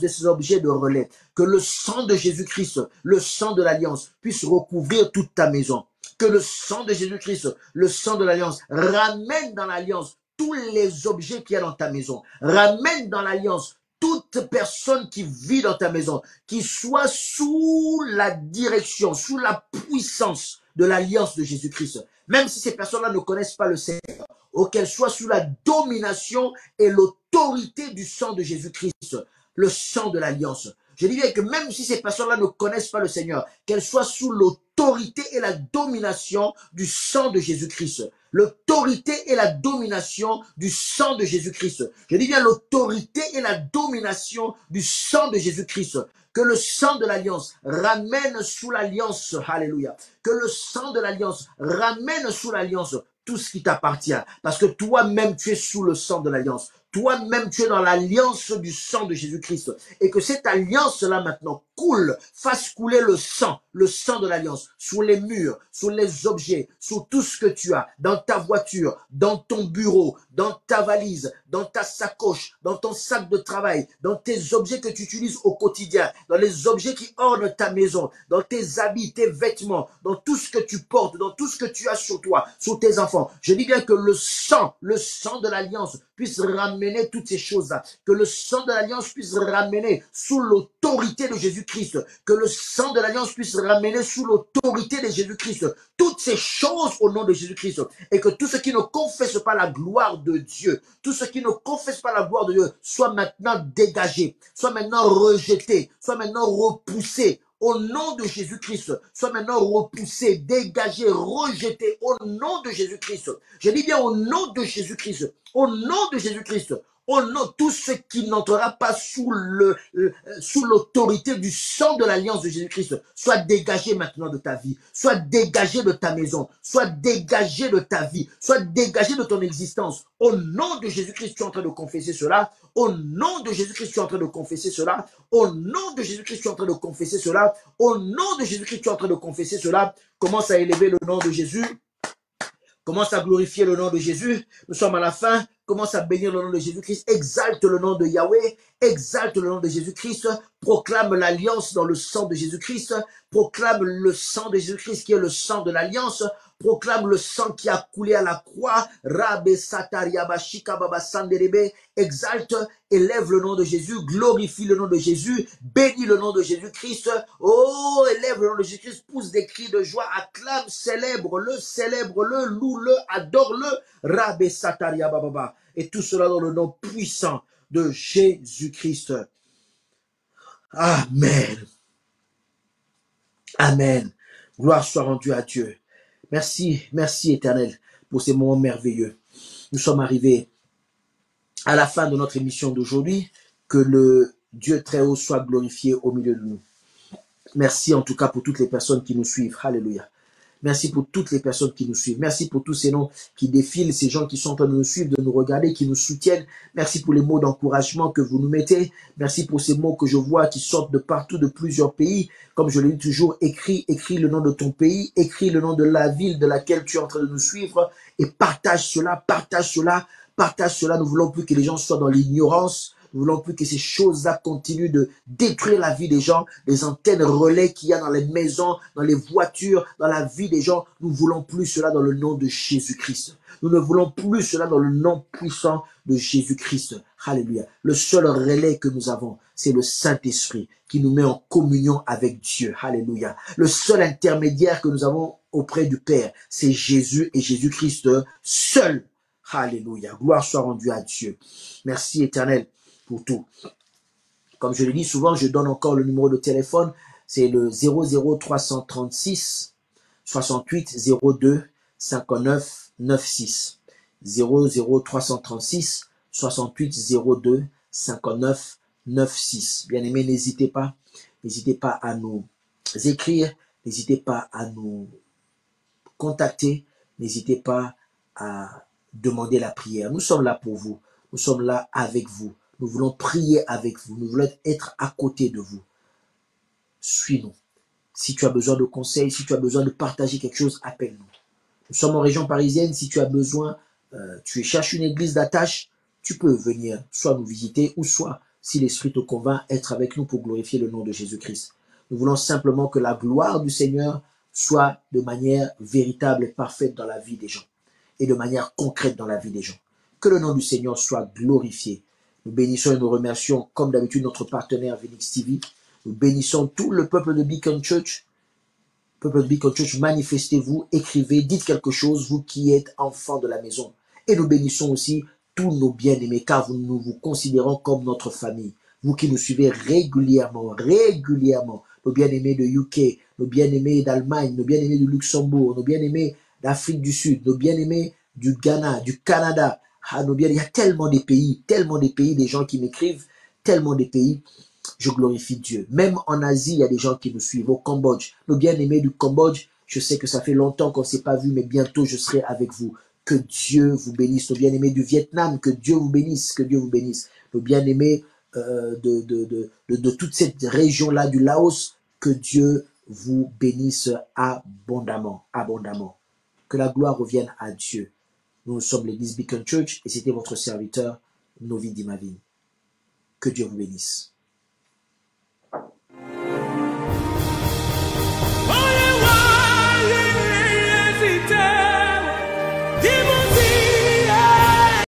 de ces objets de relais. Que le sang de Jésus-Christ, le sang de l'Alliance, puisse recouvrir toute ta maison. Que le sang de Jésus-Christ, le sang de l'Alliance, ramène dans l'Alliance tous les objets qu'il y a dans ta maison. Ramène dans l'Alliance toute personne qui vit dans ta maison, qui soit sous la direction, sous la puissance de l'Alliance de Jésus-Christ. Même si ces personnes-là ne connaissent pas le Seigneur, ou qu'elles soient sous la domination et l'autorité du sang de Jésus-Christ, le sang de l'Alliance. Je dis bien que même si ces personnes-là ne connaissent pas le Seigneur, qu'elles soient sous l'autorité et la domination du sang de Jésus-Christ. L'autorité et la domination du sang de Jésus-Christ. Je dis bien l'autorité et la domination du sang de Jésus-Christ. Que le sang de l'Alliance ramène sous l'Alliance, alléluia. Que le sang de l'Alliance ramène sous l'Alliance tout ce qui t'appartient. Parce que toi-même, tu es sous le sang de l'Alliance. Toi-même, tu es dans l'alliance du sang de Jésus-Christ. Et que cette alliance-là maintenant coule, fasse couler le sang de l'alliance, sur les murs, sur les objets, sur tout ce que tu as, dans ta voiture, dans ton bureau, dans ta valise, dans ta sacoche, dans ton sac de travail, dans tes objets que tu utilises au quotidien, dans les objets qui ornent ta maison, dans tes habits, tes vêtements, dans tout ce que tu portes, dans tout ce que tu as sur toi, sur tes enfants. Je dis bien que le sang de l'alliance puisse ramener toutes ces choses-là. Que le sang de l'alliance puisse ramener sous l'autorité de Jésus-Christ. Que le sang de l'alliance puisse ramener sous l'autorité de Jésus-Christ. Toutes ces choses au nom de Jésus-Christ. Et que tout ce qui ne confesse pas la gloire de Dieu, tout ce qui ne confesse pas la gloire de Dieu, soit maintenant dégagé, soit maintenant rejeté, soit maintenant repoussé. Au nom de Jésus-Christ, soit maintenant repoussé, dégagé, rejeté, au nom de Jésus-Christ. Je dis bien au nom de Jésus-Christ, au nom de Jésus-Christ, au nom de tout ce qui n'entrera pas sous l'autorité du sang de l'alliance de Jésus-Christ, soit dégagé maintenant de ta vie, soit dégagé de ta maison, soit dégagé de ta vie, soit dégagé de ton existence. Au nom de Jésus-Christ, tu es en train de confesser cela. Au nom de Jésus-Christ, tu es en train de confesser cela. Au nom de Jésus-Christ, tu es en train de confesser cela. Au nom de Jésus-Christ, tu es en train de confesser cela. Commence à élever le nom de Jésus. Commence à glorifier le nom de Jésus. Nous sommes à la fin. Commence à bénir le nom de Jésus-Christ. Exalte le nom de Yahweh. Exalte le nom de Jésus-Christ. Proclame l'alliance dans le sang de Jésus-Christ. Proclame le sang de Jésus-Christ qui est le sang de l'alliance. Proclame le sang qui a coulé à la croix. Rabbe Satariabashika Baba Sanderebe. Exalte, élève le nom de Jésus, glorifie le nom de Jésus, bénis le nom de Jésus-Christ. Oh, élève le nom de Jésus-Christ, pousse des cris de joie, acclame, célèbre-le, loue-le, adore-le. Rabbe Satariababa. Et tout cela dans le nom puissant de Jésus-Christ. Amen. Amen. Gloire soit rendue à Dieu. Merci, merci Éternel pour ces moments merveilleux. Nous sommes arrivés à la fin de notre émission d'aujourd'hui. Que le Dieu très haut soit glorifié au milieu de nous. Merci en tout cas pour toutes les personnes qui nous suivent. Alléluia. Merci pour toutes les personnes qui nous suivent. Merci pour tous ces noms qui défilent, ces gens qui sont en train de nous suivre, de nous regarder, qui nous soutiennent. Merci pour les mots d'encouragement que vous nous mettez. Merci pour ces mots que je vois qui sortent de partout, de plusieurs pays. Comme je le dis toujours, écris le nom de ton pays, écris le nom de la ville de laquelle tu es en train de nous suivre et partage cela, partage cela, partage cela. Nous ne voulons plus que les gens soient dans l'ignorance. Nous ne voulons plus que ces choses-là continuent de détruire la vie des gens, les antennes relais qu'il y a dans les maisons, dans les voitures, dans la vie des gens. Nous ne voulons plus cela dans le nom de Jésus-Christ. Nous ne voulons plus cela dans le nom puissant de Jésus-Christ. Alléluia. Le seul relais que nous avons, c'est le Saint-Esprit qui nous met en communion avec Dieu. Alléluia. Le seul intermédiaire que nous avons auprès du Père, c'est Jésus et Jésus-Christ seul. Alléluia. Gloire soit rendue à Dieu. Merci Éternel pour tout. Comme je le dis souvent, je donne encore le numéro de téléphone. C'est le 00336 68 02 59 96. 00336 68 02 59 96. Bien-aimés, n'hésitez pas à nous écrire, n'hésitez pas à nous contacter, n'hésitez pas à demander la prière. Nous sommes là pour vous, nous sommes là avec vous. Nous voulons prier avec vous. Nous voulons être à côté de vous. Suis-nous. Si tu as besoin de conseils, si tu as besoin de partager quelque chose, appelle-nous. Nous sommes en région parisienne. Si tu as besoin tu cherches une église d'attache, tu peux venir soit nous visiter ou soit, si l'Esprit te convainc, être avec nous pour glorifier le nom de Jésus-Christ. Nous voulons simplement que la gloire du Seigneur soit de manière véritable et parfaite dans la vie des gens et de manière concrète dans la vie des gens. Que le nom du Seigneur soit glorifié. Nous bénissons et nous remercions, comme d'habitude, notre partenaire Venix TV. Nous bénissons tout le peuple de Beacon Church. Peuple de Beacon Church, manifestez-vous, écrivez, dites quelque chose, vous qui êtes enfants de la maison. Et nous bénissons aussi tous nos bien-aimés, car nous vous considérons comme notre famille. Vous qui nous suivez régulièrement, nos bien-aimés de UK, nos bien-aimés d'Allemagne, nos bien-aimés du Luxembourg, nos bien-aimés d'Afrique du Sud, nos bien-aimés du Ghana, du Canada. Il y a tellement des pays, des gens qui m'écrivent, tellement des pays. Je glorifie Dieu. Même en Asie, il y a des gens qui nous suivent. Au Cambodge, nos bien-aimés du Cambodge, je sais que ça fait longtemps qu'on ne s'est pas vu, mais bientôt je serai avec vous. Que Dieu vous bénisse. Nos bien-aimés du Vietnam, que Dieu vous bénisse, que Dieu vous bénisse. Nos bien-aimés de toute cette région-là du Laos, que Dieu vous bénisse abondamment, abondamment. Que la gloire revienne à Dieu. Nous sommes l'église Beacon Church et c'était votre serviteur, Novi Dimavine. Que Dieu vous bénisse.